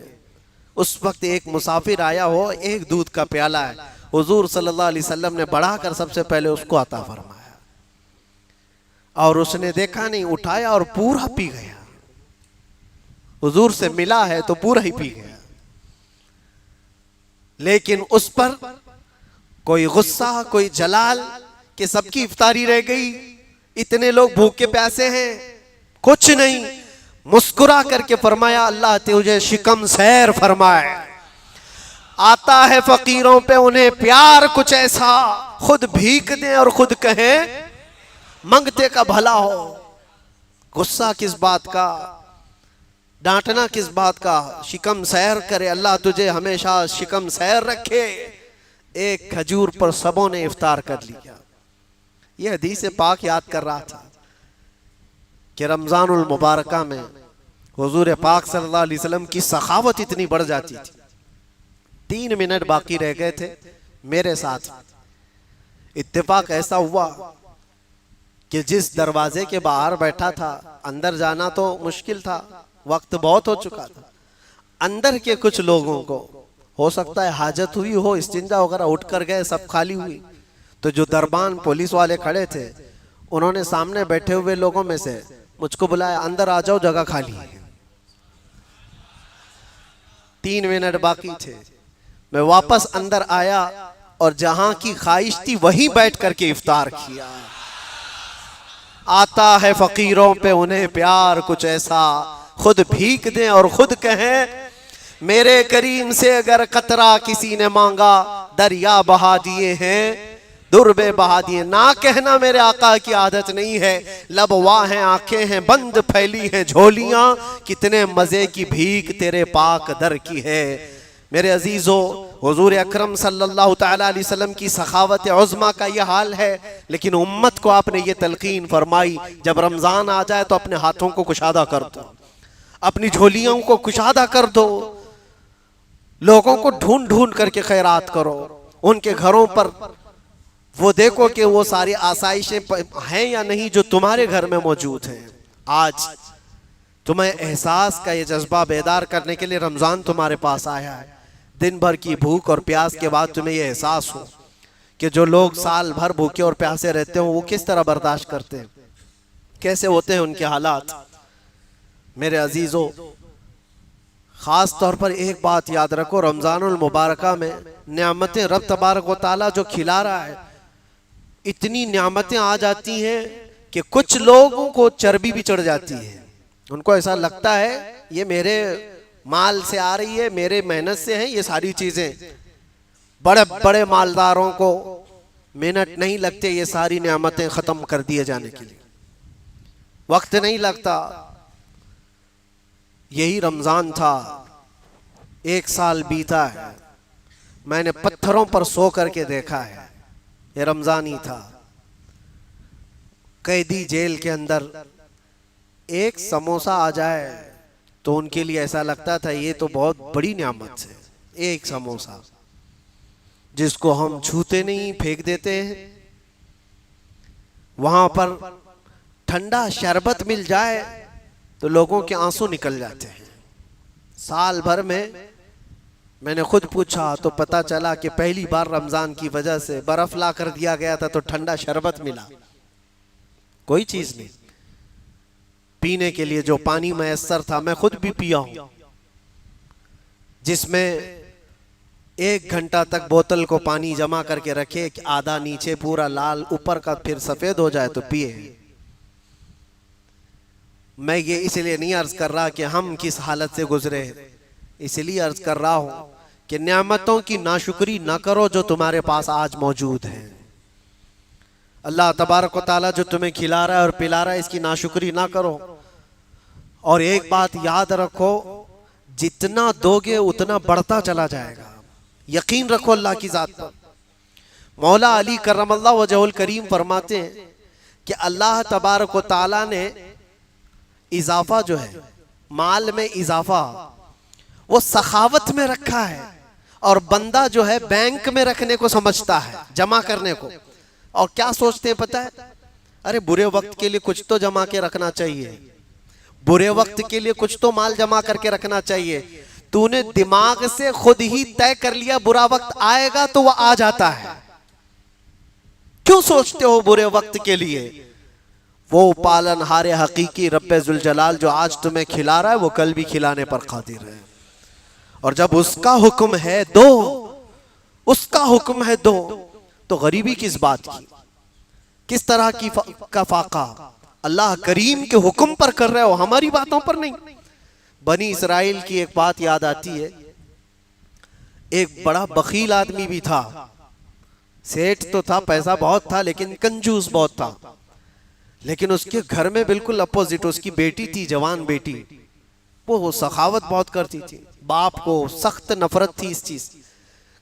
उस वक्त एक मुसाफिर आया हो, एक दूध का प्याला है, हुजूर सल्लल्लाहु अलैहि वसल्लम ने बढ़ाकर सबसे पहले उसको अता फरमाया, और उसने देखा नहीं, उठाया और पूरा पी गया। हुजूर से मिला है तो पूरा ही पी गया। लेकिन उस पर कोई गुस्सा, कोई जलाल कि सबकी इफ्तारी रह गई, इतने लोग भूखे प्यासे हैं, कुछ नहीं। मुस्कुरा करके फरमाया, अल्लाह तुझे शिकम सैर फरमाए। आता है फकीरों पे उन्हें प्यार कुछ ऐसा, खुद भीख दे और खुद कहे मंगते का भला हो। गुस्सा किस बात का, डांटना किस बात का, शिकम सैर करे, अल्लाह तुझे हमेशा शिकम सैर रखे। एक खजूर पर सबों ने इफ्तार कर लिया। यह हदीस पाक याद कर रहा था कि रमजानुल मुबारका में हुजूर पाक सल्लल्लाहु अलैहि वसल्लम की सखावत इतनी बढ़ जाती थी। 3 मिनट बाकी रह गए थे, मेरे साथ इत्तेफाक ऐसा हुआ कि जिस दरवाजे के बाहर बैठा था, अंदर जाना तो मुश्किल था, वक्त बहुत हो चुका था। अंदर के कुछ लोगों को हो सकता है हाजत हुई हो, इस्तिंजा वगैरह, उठ कर गए, सब खाली हुई। तो जो दरबान पुलिस वाले खड़े थे, उन्होंने सामने बैठे हुए लोगों में से मुझको बुलाया, अंदर आ जाओ, जगह खाली है। 3 मिनट बाकी थे। मैं वापस अंदर आया और जहां की ख्वाहिश थी वहीं बैठ करके इफ्तार किया। आता है फकीरों पे उन्हें प्यार कुछ ऐसा, खुद भीख दें और खुद कहें मेरे करीम से अगर कतरा किसी ने मांगा, दरिया बहा दिए हैं, दुर्बे बहा दिए। ना कहना मेरे आका की आदत नहीं है, लब वाह हैं, आंखें हैं बंद, फैली हैं झोलियां, कितने मजे की भीख तेरे पाक दर की है। मेरे अजीजों, हुजूर अकरम सल्लल्लाहु तआला अलैहि वसल्लम की सखावत उज़्मा का यह हाल है। लेकिन उम्मत को आपने ये तलकीन फरमाई, जब रमजान आ जाए तो अपने हाथों को कुशादा कर दो, अपनी झोलियों को कुशादा कर दो, लोगों को ढूंढ ढूंढ करके खैरात करो। उनके घरों पर वो देखो कि वो सारी आसाइशें हैं या नहीं जो तुम्हारे घर में मौजूद हैं। आज तुम्हें एहसास का ये जज्बा बेदार करने के लिए रमजान तुम्हारे पास आया है। दिन भर की भूख और प्यास के बाद तुम्हें ये एहसास हो कि जो लोग साल भर भूखे और प्यासे रहते हो वो किस तरह बर्दाश्त करते हैं, कैसे होते हैं उनके हालात। मेरे अजीजों, खास तौर पर एक बात याद रखो, रमजानुल मुबारका में नियामतें रब तबारक व तआला जो खिला रहा है, इतनी नियामतें आ जाती हैं कि कुछ लोगों को चर्बी भी चढ़ जाती है। उनको ऐसा लगता है ये मेरे माल से आ रही है, मेरे मेहनत से है ये सारी चीजें। बड़े बड़े मालदारों को मिनट नहीं लगते ये सारी नियामतें खत्म कर दिए जाने के लिए, वक्त नहीं लगता। यही रमजान था, 1 साल बीता है, मैंने पत्थरों पर सो करके देखा है, ये रमजान ही था। कैदी जेल के अंदर एक समोसा आ जाए तो उनके लिए ऐसा लगता था ये तो बहुत बड़ी नियामत है। एक समोसा जिसको हम छूते नहीं, फेंक देते हैं। वहां पर ठंडा शरबत मिल जाए तो लोगों के आंसू निकल जाते हैं। साल भर में मैंने खुद पूछा तो पता चला कि पहली बार रमजान की वजह से बर्फ ला कर दिया गया था तो ठंडा शरबत मिला, कोई चीज नहीं। पीने के लिए जो पानी मैसर था, मैं खुद भी पिया हूं, जिसमें 1 घंटा तक बोतल को पानी जमा करके रखे कि आधा नीचे पूरा लाल, ऊपर का फिर सफेद हो जाए तो पिए। मैं ये इसलिए नहीं अर्ज कर रहा कि हम किस हालत से गुजरे, इसलिए अर्ज कर रहा हूं कि नेमतों की नाशुक्री ना करो जो तुम्हारे पास आज मौजूद है। अल्लाह तबारक व तआला जो तुम्हें खिला रहा है और पिला रहा है, इसकी नाशुक्री ना करो। और एक बात याद रखो, जितना दोगे उतना बढ़ता चला जाएगा। यकीन रखो अल्लाह की जात पर। मौला अली करमल्लाहु वजहुल करीम फरमाते हैं कि अल्लाह तबारक व तआला ने इजाफा जो है, माल में इजाफा, वो सखावत में रखा है। और बंदा जो है बैंक में रखने को समझता है, जमा करने को। और क्या सोचते हैं पता है, अरे बुरे वक्त के लिए कुछ तो जमा के रखना चाहिए, बुरे वक्त के लिए कुछ तो माल जमा करके रखना चाहिए। तूने दिमाग से खुद ही तय कर लिया बुरा वक्त आएगा तो वह आ जाता है। क्यों सोचते हो बुरे वक्त के लिए? वो पालनहारे हकीकी रब्बे जुल जलाल जो आज तुम्हें खिला रहा है, वो कल भी खिलाने पर कादिर है। और जब उसका हुक्म है दो, उसका हुक्म है दो, तो गरीबी किस बात की, किस तरह की का फाका अल्लाह करीम के हुक्म पर कर रहे हो, हमारी बातों पर नहीं। बनी इसराइल की एक बात याद आती है। एक बड़ा बखील आदमी भी था, सेठ तो था, पैसा बहुत था, लेकिन कंजूस बहुत था। लेकिन उसके घर में बिल्कुल अपोजिट उसकी बेटी थी, जवान बेटी। वो सखावत बहुत करती थी, बाप को सख्त नफरत थी इस चीज।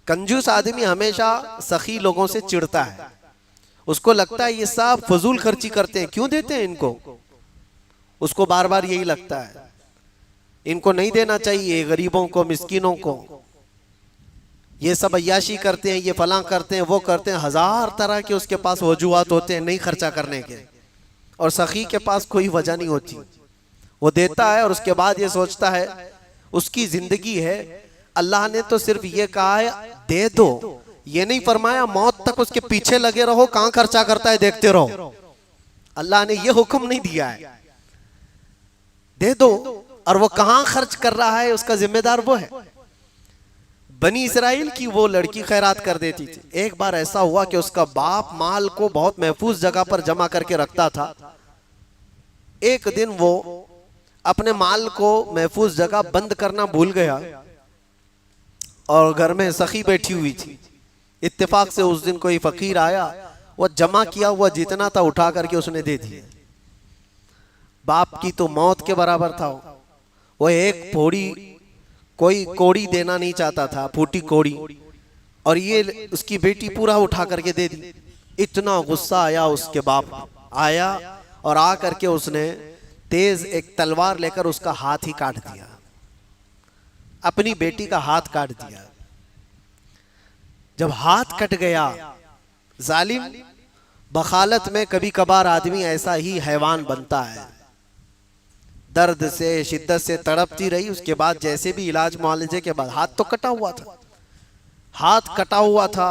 कंजूस आदमी हमेशा सखी लोगों से चिढ़ता है, उसको लगता है ये सब फजूल खर्ची करते हैं, क्यों देते हैं इनको। उसको बार बार यही लगता है, इनको नहीं देना चाहिए, गरीबों को, मिस्किनों को। ये सब अय्याशी करते हैं, ये फलां करते हैं, वो करते हैं। 1000 तरह के उसके पास वजूहात होते हैं नहीं खर्चा करने के। और सखी के पास कोई वजह नहीं होती, वो देता है और उसके बाद ये सोचता है उसकी जिंदगी है, अल्लाह ने तो सिर्फ ये कहा है दे दो, ये नहीं फरमाया मौत तक उसके पीछे लगे रहो, कहां खर्चा करता है देखते रहो। अल्लाह ने ये हुक्म नहीं दिया है, दे दो। और वो कहां खर्च कर रहा है उसका जिम्मेदार वो है। बनी इसराइल की वो लड़की खैरात कर देती थी। एक बार ऐसा हुआ कि उसका बाप माल को बहुत महफूज जगह पर जमा करके रखता था। एक दिन वो अपने माल को महफूज जगह बंद करना भूल गया और घर में सखी बैठी हुई थी। इत्तेफाक से उस दिन कोई फकीर आया, वो जमा किया हुआ जितना था उठा करके उसने दे दिया। बाप की तो मौत के बराबर था। वो एक फोड़ी, कोई कोड़ी देना नहीं चाहता था, फूटी कोड़ी, और ये उसकी बेटी पूरा उठा करके दे दी। इतना गुस्सा आया उसके बाप, आया और आ करके उसने तेज एक तलवार लेकर उसका हाथ ही काट दिया, अपनी बेटी का हाथ काट दिया। जब हाथ कट गया, जालिम बखालत में कभी कभार आदमी ऐसा ही हैवान बनता है। दर्द से, शिद्दत से तड़पती रही। उसके बाद जैसे भी इलाज मुआलजे के बाद, हाथ तो कटा हुआ था, हाथ कटा हुआ था।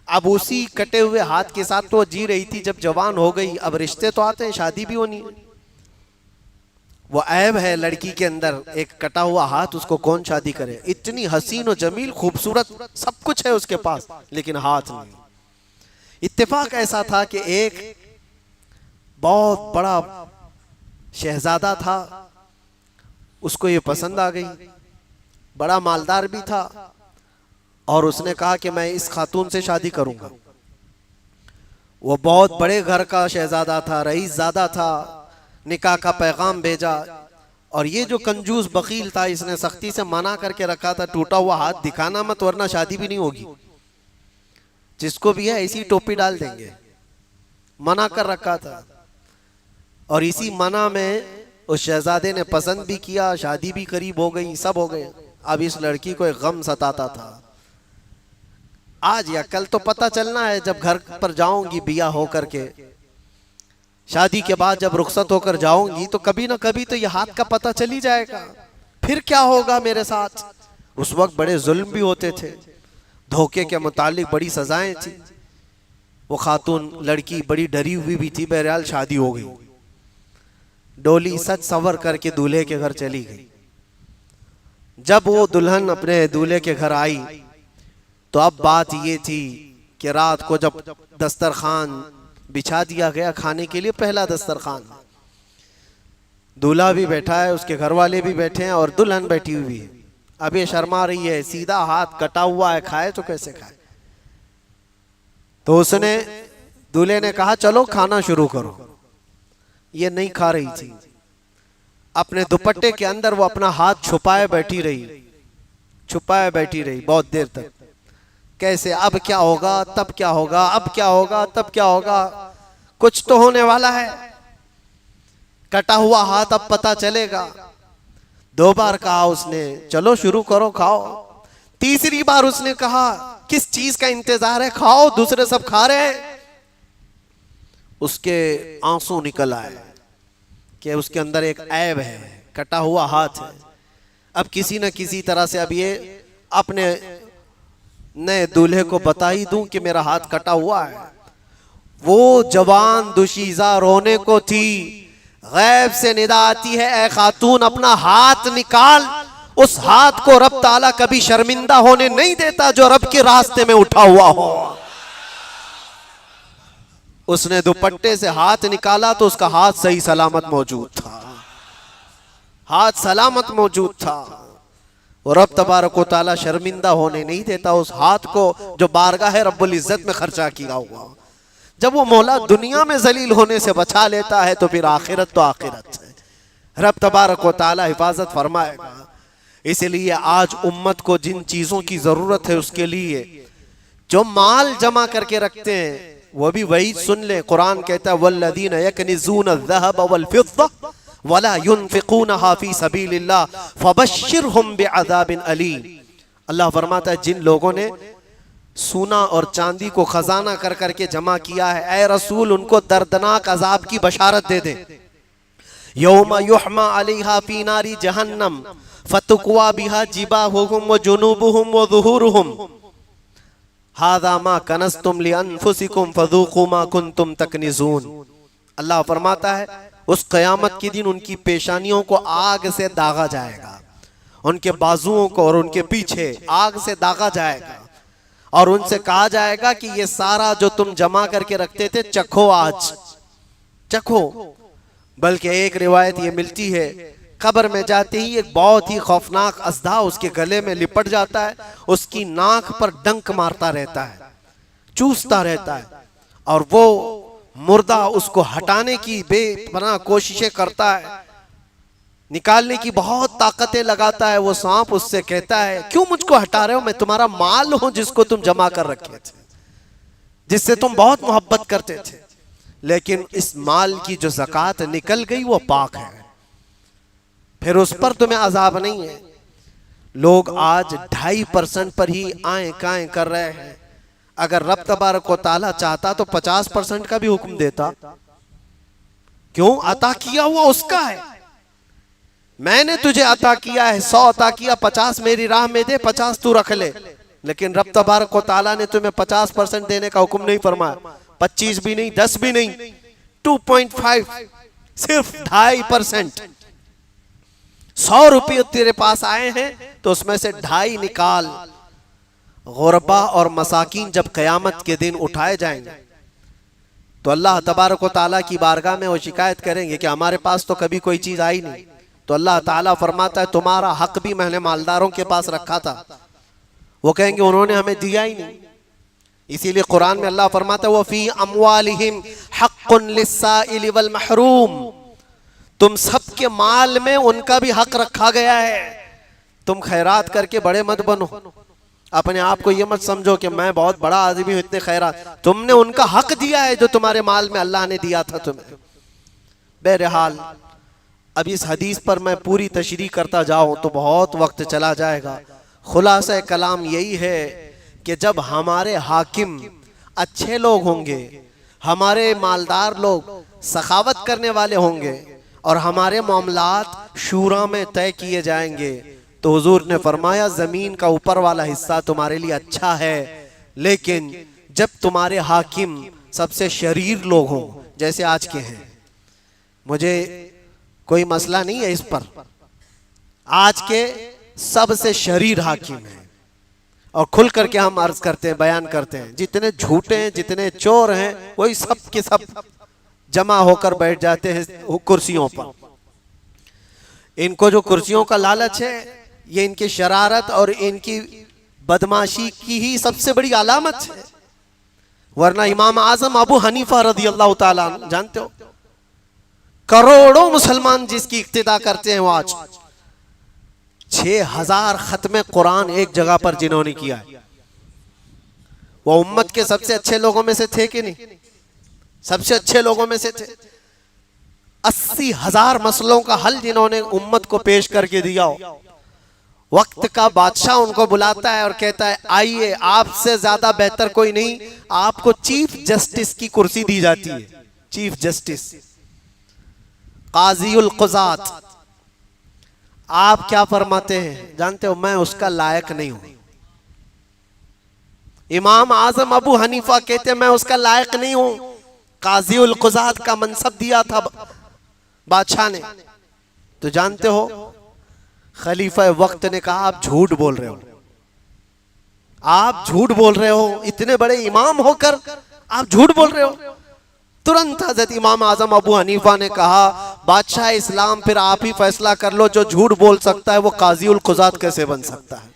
अब उसी कटे हुए हाथ के साथ तो जी रही थी। जब जवान हो गई, अब रिश्ते तो आते हैं, शादी भी होनी है। वो ऐब है लड़की के अंदर, एक कटा हुआ हाथ, उसको कौन शादी करे। इतनी हसीन और जमील, खूबसूरत, सब कुछ है उसके पास, लेकिन हाथ नहीं। इत्तेफाक ऐसा था कि एक बहुत बड़ा शहजादा था, उसको ये पसंद आ गई, बड़ा मालदार भी था, और उसने कहा कि मैं इस खातून से शादी करूंगा। वो बहुत बड़े घर का शहजादा था, रईस ज़ादा था। निकाह का पैगाम भेजा, और ये जो कंजूस बकील था, इसने सख्ती से मना करके रखा था, टूटा हुआ हाथ दिखाना मत वरना शादी भी नहीं होगी, जिसको भी है इसी टोपी डाल देंगे, मना कर रखा था। और इसी मना में उस शहजादे ने पसंद भी किया, शादी भी करीब हो गई, सब हो गए। अब इस लड़की को एक गम सताता था, आज या कल तो पता चलना है, जब घर पर जाऊंगी बिया हो करके, शादी के बाद जब रुखसत होकर जाऊंगी, तो कभी ना कभी तो ये हाथ का पता चल ही जाएगा, फिर क्या होगा मेरे साथ। उस वक्त बड़े जुल्म भी होते थे, धोखे के मुतालिक बड़ी सजाएं थी। वो खातून लड़की बड़ी डरी हुई भी थी। बहरहाल शादी हो गई। डोली सज सवर करके दूल्हे के घर चली गई। जब वो दुल्हन अपने दूल्हे के घर आई तो अब बात ये थी कि रात को जब दस्तरखान बिछा दिया गया खाने के लिए, पहला दस्तरखान, दूल्हा भी बैठा है, उसके घर वाले भी बैठे हैं और दुल्हन बैठी हुई है। अब ये शर्मा रही है, सीधा हाथ कटा हुआ है, खाए तो कैसे खाए। तो उसने, दूल्हे ने कहा चलो खाना शुरू करो। ये नहीं खा रही थी, अपने दुपट्टे के अंदर वो अपना हाथ छुपाए बैठी रही, छुपाए बैठी रही बहुत देर तक। कैसे, अब क्या होगा, तब क्या होगा, अब क्या होगा, तब क्या होगा, कुछ तो होने वाला है, कटा हुआ हाथ अब पता चलेगा। 2 बार कहा उसने चलो शुरू करो खाओ। तीसरी बार उसने कहा किस चीज का इंतजार है, खाओ, दूसरे सब खा रहे हैं। उसके आंसू निकल आए कि उसके अंदर एक ऐब है, कटा हुआ हाथ है। अब किसी न किसी तरह से अब ये अपने नए दूल्हे को बता ही दूं कि मेरा हाथ कटा हुआ है। वो जवान दुशीजा रोने को थी, गैब से निदा आती है, ऐ खातून अपना हाथ निकाल। उस हाथ को रब ताला कभी शर्मिंदा होने नहीं देता जो रब के रास्ते में उठा हुआ हो। उसने दुपट्टे से हाथ निकाला तो उसका हाथ सही सलामत मौजूद था, हाथ सलामत मौजूद था। और रब तबारक व तआला शर्मिंदा होने नहीं देता उस हाथ को जो बारगाह रब्बुल इज्जत में खर्चा किया हुआ। जब वो मौला दुनिया में जलील होने से बचा लेता है तो फिर आखिरत तो आखिरत है, रब तबारक व तआला हिफाजत फरमाएगा। इसलिए आज उम्मत को जिन चीजों की जरूरत है उसके लिए जो माल जमा करके रखते हैं वो भी वही सुन ले। कुरान कहता है वल्लदीन यकनिज़ून अज़्ज़हब वल फ़िद्दा वला युनफ़िक़ूनहा फ़ी सबीलिल्लाह फ़बश्शिरहुम बिअज़ाबिन अलीम। अल्लाह फरमाता है जिन लोगों ने सोना और चांदी को खजाना कर करके जमा किया है, ऐ रसूल उनको दर्दनाक अजाब की बशारत दे दे। यौमा युहमा अलैहा फ़ी नारी जहन्नम फतुक्वा बिहा जिबाहुहुम व जुनूबुहुम व ज़ुहूरुहुम हाज़ा मा कनज़्तुम लिअन्फुसिकुम फ़ज़ूक़ू मा कुन्तुम तकनिज़ून। अल्लाह फरमाता है उस क़यामत के दिन उनकी पेशानियों को आग से दागा जाएगा, उनके बाजुओं को और उनके पीछे आग से दागा जाएगा और उनसे कहा जाएगा कि ये सारा जो तुम जमा करके रखते थे चखो, आज चखो। बल्कि एक रिवायत ये मिलती है कब्र में जाते ही एक बहुत ही खौफनाक अज़दा उसके गले में लिपट जाता है, उसकी नाक पर डंक मारता रहता है, चूसता रहता है और वो मुर्दा उसको हटाने की बेपनाह कोशिशें करता है, निकालने की बहुत ताकतें लगाता है। वो सांप उससे कहता है क्यों मुझको हटा रहे हो, मैं तुम्हारा माल हूं जिसको तुम जमा कर रखे थे, जिससे तुम बहुत मोहब्बत करते थे, लेकिन इस माल की जो ज़कात निकल गई वो पाक है, फिर उस पर तुम्हें अजाब नहीं है। लोग आज 2.5% पर ही आए काएं कर रहे हैं। अगर रब तबारक व तआला चाहता तो 50% का भी हुक्म देता। क्यों? अता किया हुआ उसका है, मैंने तुझे अता किया है, 100 अता किया, 50 मेरी राह में दे, 50 तू रख ले। लेकिन रब तबारक व तआला ने तुम्हें 50% देने का हुक्म नहीं फरमाया, 25 भी नहीं, 10 भी नहीं, 2.5, सिर्फ 2.5%। 100 रुपये तेरे पास आए हैं तो उसमें से 2.5 निकाल। गुरबा और मसाकीन जब क़यामत के दिन उठाए जाएंगे तो अल्लाह तबारक व तआला की बारगाह में वो शिकायत करेंगे कि हमारे पास तो कभी कोई चीज आई नहीं। तो अल्लाह ताला फरमाता है तुम्हारा हक भी मैंने मालदारों के पास रखा था, वो कहेंगे उन्होंने हमें दिया ही नहीं। इसीलिए कुरान में अल्लाह फरमाता है वफ़ी अम्वालिहिम हक़्क़ुन लिस्साइल वल महरूम, तुम सबके माल में उनका भी हक रखा गया है। तुम खैरात करके बड़े मत बनो, अपने आप को ये मत समझो कि मैं बहुत बड़ा आदमी हूं इतने खैरात, तुमने उनका हक दिया है जो तुम्हारे माल में अल्लाह ने दिया था तुम्हें। बहरहाल अब इस हदीस पर मैं पूरी तशरीह करता जाऊं तो बहुत वक्त चला जाएगा। खुलासा कलाम यही है कि जब हमारे हाकिम अच्छे लोग होंगे, हमारे मालदार लोग सखावत करने वाले होंगे और हमारे मामलात शूरा में तय किए जाएंगे तो हुजूर ने फरमाया जमीन का ऊपर वाला हिस्सा तुम्हारे लिए अच्छा है, लेकिन जब तुम्हारे हाकिम सबसे शरीर लोग हों जैसे आज के हैं। मुझे कोई मसला नहीं है इस पर। आज के सबसे शरीर हाकिम है, और खुल करके हम अर्ज करते हैं, बयान करते हैं, जितने झूठे हैं, जितने चोर हैं, वही सब के सब जमा होकर बैठ जाते हैं कुर्सियों पर। इनको जो कुर्सियों का लालच है, ये इनकी शरारत और इनकी बदमाशी की ही सबसे बड़ी अलामत है। वरना इमाम आजम अबू हनीफा रज़ी अल्लाह ताला अन्हु, जानते हो, करोड़ों मुसलमान जिसकी इक्तिदा करते हैं, वो आज 6000 खत्म कुरान एक जगह पर जिन्होंने किया है, वो उम्मत के सबसे अच्छे लोगों में से थे कि नहीं? सबसे अच्छे लोगों में से थे। 80,000 मसलों का हल जिन्होंने उम्मत को पेश करके दिया हो। वक्त का बादशाह उनको बुलाता है और कहता है, आइए, आपसे ज्यादा बेहतर कोई नहीं, आपको चीफ जस्टिस की कुर्सी दी जाती है। चीफ जस्टिस, काज़ीउल क़ुज़ात। आप क्या फरमाते हैं जानते हो? मैं उसका लायक नहीं हूं। इमाम आजम अबू हनीफा कहते हैं, मैं उसका लायक नहीं हूं। काज़ीउल क़ुज़ात का मनसब दिया था बादशाह ने। तो जानते हो, खलीफा वक्त ने कहा, आप झूठ बोल रहे हो, आप झूठ बोल रहे हो, इतने बड़े इमाम होकर आप झूठ बोल रहे हो। तुरंत हजरत इमाम आजम अबू हनीफा ने कहा, बादशाह इस्लाम, फिर आप ही फैसला कर लो, जो झूठ बोल सकता है वो काज़ीउल क़ुज़ात कैसे बन सकता है?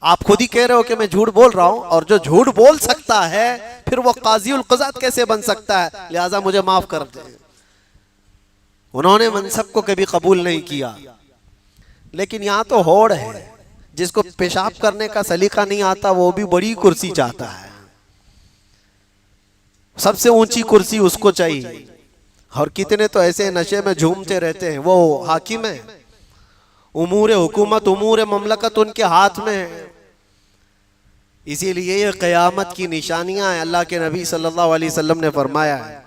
आप खुद ही कह रहे हो कि मैं झूठ बोल रहा हूं, और जो झूठ बोल सकता है फिर वो काज़ीउल क़ुज़ात कैसे बन सकता है? लिहाजा मुझे माफ कर दे। उन्होंने मनसब को कभी कबूल नहीं किया। लेकिन यहाँ तो होड़ है, जिसको पेशाब करने का सलीका नहीं आता वो भी बड़ी कुर्सी चाहता है, सबसे ऊंची कुर्सी उसको चाहिए। और कितने तो ऐसे नशे में झूमते रहते हैं, वो हाकिम है, उमूर हुकूमत, उमूर ममलकत उनके हाथ में है। इसीलिए ये क़यामत की निशानियां हैं। अल्लाह के नबी सल्लल्लाहु अलैहि वसल्लम ने फरमाया है,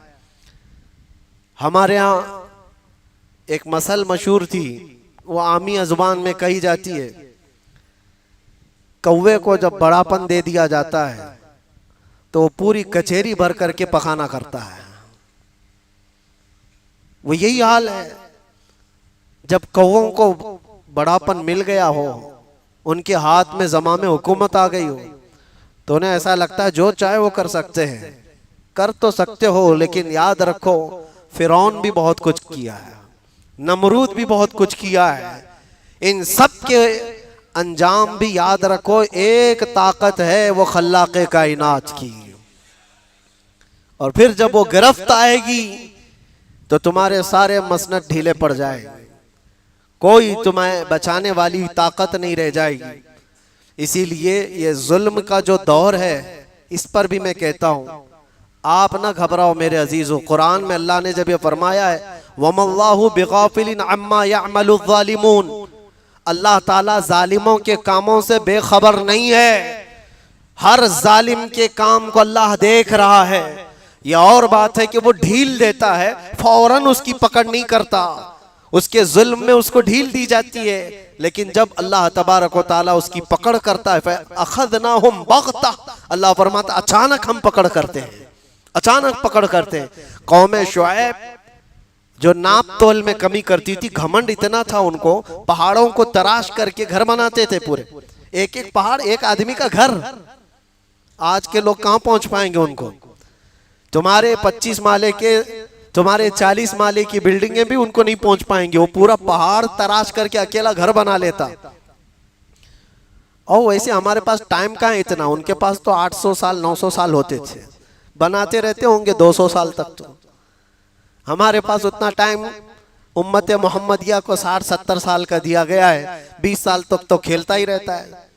हमारे यहाँ एक मसल मशहूर थी, वो आमी ज़ुबान में कही जाती है, कौवे को जब बड़ापन दे दिया जाता है तो वो पूरी कचहरी भर करके पखाना करता है। वो यही हाल है, जब कौवों को बड़ापन मिल गया हो, उनके हाथ में ज़माम हुकूमत आ गई हो, तो उन्हें ऐसा लगता है जो चाहे वो कर सकते हैं। कर तो सकते हो, लेकिन याद रखो, फिरौन भी बहुत कुछ किया है, नमरूद भी बहुत कुछ किया है। इन सब के अंजाम भी याद रखो, एक ताकत है, वो खल्लाक़े कायनात की। और फिर जब वो गिरफ्त आएगी तो तुम्हारे सारे मसनद ढीले पड़ जाएंगे, कोई तुम्हें बचाने वाली ताकत नहीं रह जाएगी। इसीलिए ये जुल्म का जो दौर है, इस पर भी मैं कहता हूँ, आप ना घबराओ मेरे अजीजों। कुरान में अल्लाह ने जब ये फरमाया है, वमल्लाहु बिगाफिलिन अम्मा यअमलु ज़ालिमून, अल्लाह ताला जालिमों के कामों से बेखबर नहीं है। हर जालिम के काम को अल्लाह देख रहा है। यह और बात है कि वो ढील देता है, फौरन उसकी पकड़ नहीं करता, उसके जुल्म में उसको ढील दी जाती है। लेकिन जब अल्लाह तबारक व तआला उसकी पकड़ करता है, अखज़नाहुम बग़ता, अल्लाह फरमाता अचानक हम पकड़ करते हैं, अचानक पकड़ करते हैं। कौम शुएब जो नाप तोल में कमी करती थी, घमंड इतना था उनको, पहाड़ों को तराश करके घर बनाते थे पूरे, एक एक पहाड़ एक आदमी का घर। आज के लोग कहां पहुंच पाएंगे उनको? तुम्हारे 25 माले के, तुम्हारे 40 माले की बिल्डिंगें भी उनको नहीं पहुंच पाएंगे। वो पूरा पहाड़ तराश करके अकेला घर बना लेता। और वैसे हमारे पास टाइम कहाँ इतना, उनके पास तो 800 साल 900 साल होते थे, बनाते रहते होंगे 200 साल तक। तो हमारे पास उतना टाइम उम्मत मोहम्मदिया को 60-70 साल का दिया गया है। 20 साल तक तो खेलता ही रहता है,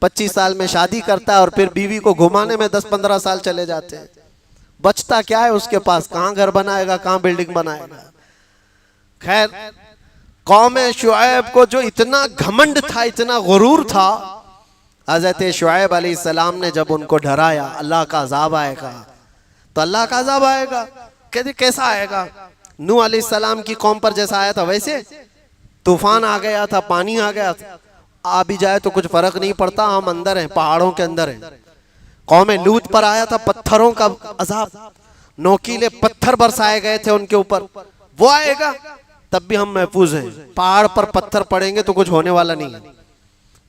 25 साल में शादी करता है और फिर बीवी को घुमाने में 10-15 साल चले जाते हैं। बचता क्या है उसके पास? कहाँ घर बनाएगा, कहाँ बिल्डिंग बनाएगा? खैर, कौम शुएब को जो इतना घमंड था, इतना गुरूर था, हज़रत शुएब अलैहिस्सलाम ने जब उनको डराया अल्लाह का अज़ाब आएगा, तो अल्लाह का अज़ाब आएगा। कहते कैसा आएगा? नूह अलैहिस्सलाम की कौम पर जैसा आया था वैसे? तूफान आ गया था, पानी आ गया था, आ भी जाए तो कुछ फर्क नहीं पड़ता, हम अंदर हैं, पहाड़ों के अंदर हैं। कौम लूत पर आया था पत्थरों का अज़ाब, नोकीले पत्थर बरसाए गए थे उनके ऊपर, वो आएगा तब भी हम महफूज हैं। पहाड़ पर पत्थर पड़ेंगे तो कुछ होने वाला नहीं है।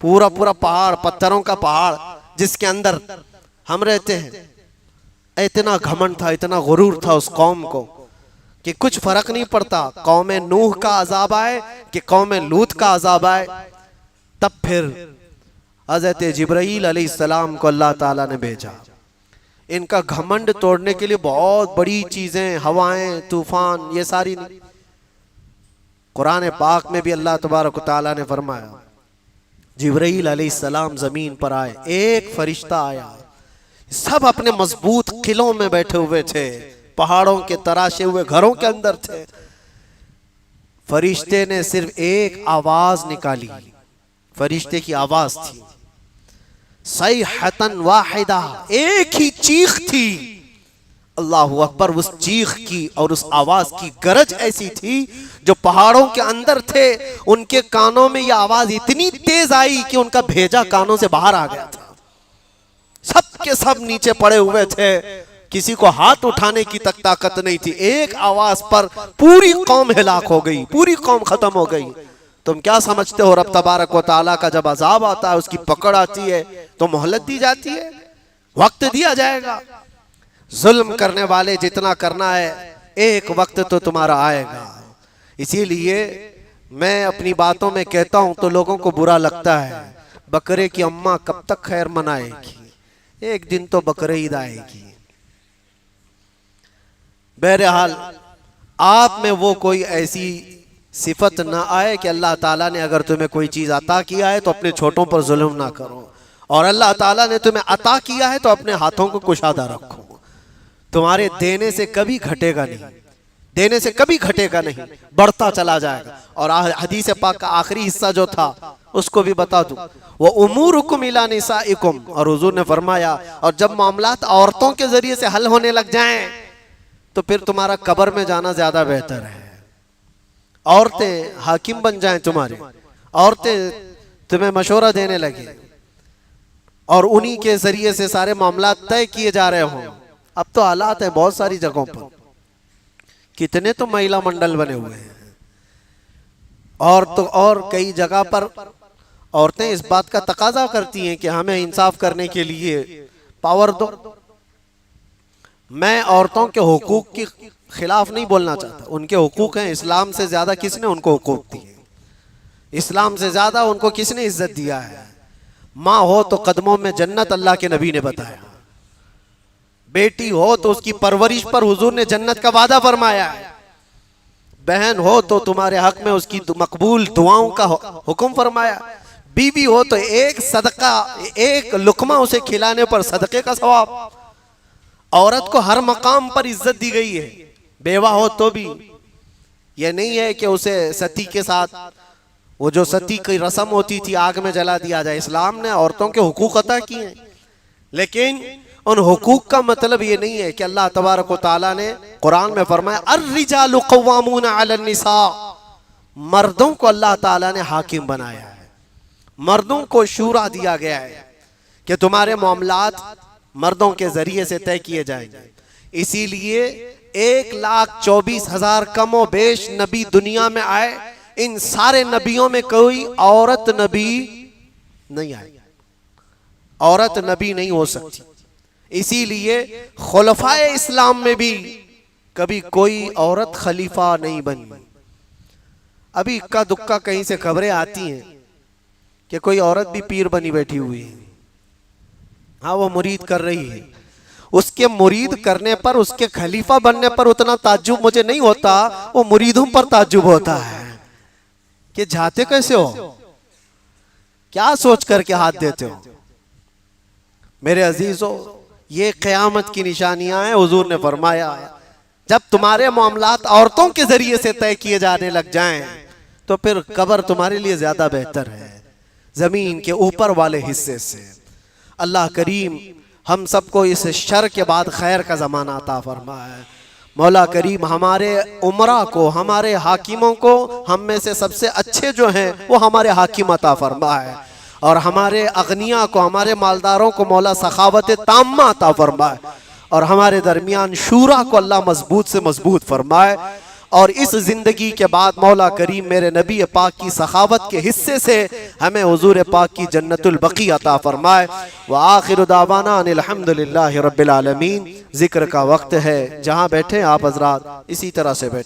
पूरा पूरा पहाड़, पत्थरों का पहाड़ जिसके अंदर हम रहते हैं। इतना घमंड था, इतना गुरूर था उस कौम को कि कुछ फर्क नहीं पड़ता कौम नूह का अजाब आए कि कौम लूत का अजाब आए। तब फिर हज़रत जिब्राईल अलैहिस्सलाम को अल्लाह ताला ने भेजा इनका घमंड तोड़ने के लिए। बहुत बड़ी चीजें, हवाएं, तूफान, ये सारी नहीं। कुरान पाक में भी अल्लाह तबारक ताला ने फरमाया जिब्राईल अलैहिस्सलाम जमीन पर आए, एक फरिश्ता आया, सब अपने मजबूत किलों में बैठे हुए थे, पहाड़ों के तराशे हुए घरों के अंदर थे। फरिश्ते ने सिर्फ एक आवाज निकाली, फरिश्ते की आवाज थी सैहतन वाहिदा, एक ही चीख थी। अल्लाहु अकबर। उस चीख की और उस आवाज की गरज ऐसी थी जो पहाड़ों के अंदर थे उनके कानों में यह आवाज इतनी तेज आई कि उनका भेजा कानों से बाहर आ गया था। सब के सब नीचे पड़े हुए थे, किसी को हाथ उठाने की तक ताकत नहीं थी। एक आवाज पर पूरी कौम हिलाक हो गई, पूरी कौम खत्म हो गई। तुम क्या समझते हो रब तबारक व तआला का जब अजाब आता है, उसकी पकड़ आती है तो मोहलत दी जाती है, वक्त दिया जाएगा। जुल्म करने वाले जितना करना है एक वक्त तो तुम्हारा आएगा। इसीलिए मैं अपनी बातों में कहता हूं तो लोगों को बुरा लगता है, बकरे की अम्मा कब तक खैर मनाएगी, एक दिन तो बकरे ईद आएगी। बहरहाल आप में वो कोई ऐसी सिफत ना आए कि अल्लाह ताला ने अगर तुम्हें कोई चीज अता किया है तो अपने छोटों पर जुल्म ना करो, और अल्लाह ताला ने तुम्हें अता किया है तो अपने हाथों को कुशादा रखो। तुम्हारे देने से कभी घटेगा नहीं, देने से कभी घटेगा नहीं, बढ़ता चला जाएगा। और हदीस पाक का आखिरी हिस्सा जो था उसको भी बता दूं, वो उमूरुकुम इला निसाइकुम, और हुजूर ने फरमाया और जब मामलात औरतों के जरिए से हल होने लग जाएं तो फिर तुम्हारा कब्र में जाना ज्यादा बेहतर है। औरतें हाकिम बन जाएं तुम्हारे, औरतें तुम्हें मशवरा देने लगे और उन्हीं के जरिए से सारे मामला तय किए जा रहे हों। अब तो हालात है बहुत सारी जगहों पर, कितने तो महिला मंडल बने हुए हैं, और कई जगह पर औरतें इस बात का तकाजा करती हैं कि हमें इंसाफ करने के लिए पावर दो। मैं औरतों के हुकूक के खिलाफ नहीं बोलना चाहता, उनके हुकूक हैं। इस्लाम से ज्यादा किसने उनको हुकूक दिए, इस्लाम से ज्यादा उनको किसने इज्जत दिया है। माँ हो तो कदमों में जन्नत अल्लाह के नबी ने बताया, बेटी हो तो उसकी परवरिश पर हुजूर ने जन्नत का वादा फरमाया है, बहन हो तो तुम्हारे हक में उसकी मकबूल दुआओं का हुक्म फरमाया, बीवी हो तो एक सदका, एक लुकमा उसे खिलाने पर सदके का सवाब। औरत को हर मकाम पर इज्जत दी गई है। बेवा हो तो भी यह नहीं है कि उसे सती के साथ, वो जो सती की रस्म होती थी, आग में जला दिया जाए। इस्लाम ने औरतों के हुकूक अता किए हैं, लेकिन उन हुकूक का मतलब ये नहीं है कि अल्लाह तबारक व तआला ने कुरान में फरमाया अर्रिजालु क़व्वामूना अलन निसा, मर्दों को अल्लाह ताला ने हाकिम बनाया है, मर्दों को शूरा दिया गया है कि तुम्हारे मामलात मर्दों के जरिए से तय किए जाएंगे। इसीलिए 1,24,000 कमो बेश नबी दुनिया में आए, इन सारे नबियों में कोई औरत नबी नहीं आई, औरत नबी नहीं हो सकती। इसीलिए खुलफाए इस्लाम में भी कभी कोई औरत खलीफा नहीं बनी। अभी इक्का दुक्का कहीं से खबरें आती हैं कि कोई औरत भी पीर बनी बैठी हुई है। हाँ, वो मुरीद कर रही है। उसके मुरीद करने पर, उसके खलीफा बनने पर उतना ताज्जुब मुझे नहीं होता, वो मुरीदों पर ताज्जुब होता है कि जाते कैसे हो, क्या सोच करके हाथ देते हो। मेरे अजीजों, ये क़यामत की निशानियां हैं। हुजूर ने फरमाया जब तुम्हारे मामलात औरतों के जरिए से तय किए जाने लग जाएं तो फिर कब्र तुम्हारे लिए ज्यादा बेहतर है जमीन के ऊपर वाले हिस्से से। अल्लाह करीम हम सबको इस शर के बाद खैर का ज़माना अता फरमाए। मौला करीम हमारे उमरा को, हमारे हाकिमों को, हम में से सबसे अच्छे जो हैं वो हमारे हाकिम अता फरमाए, और हमारे अगनिया को, हमारे मालदारों को मौला सखावत ताम्मा अता फरमाए, और हमारे दरमियान शूरा को अल्लाह मजबूत से मजबूत फरमाए। और इस जिंदगी के बाद मौला करीम मेरे नबी पाक की सखावत के हिस्से से हमें हुजूर पाक की जन्नतुल बकी अता फरमाए। व आखिर दावाना अनिल हम्दुलिल्लाहि रब्बिल आलमीन। जिक्र का वक्त है, जहाँ बैठे आप हजरात इसी तरह से बैठे।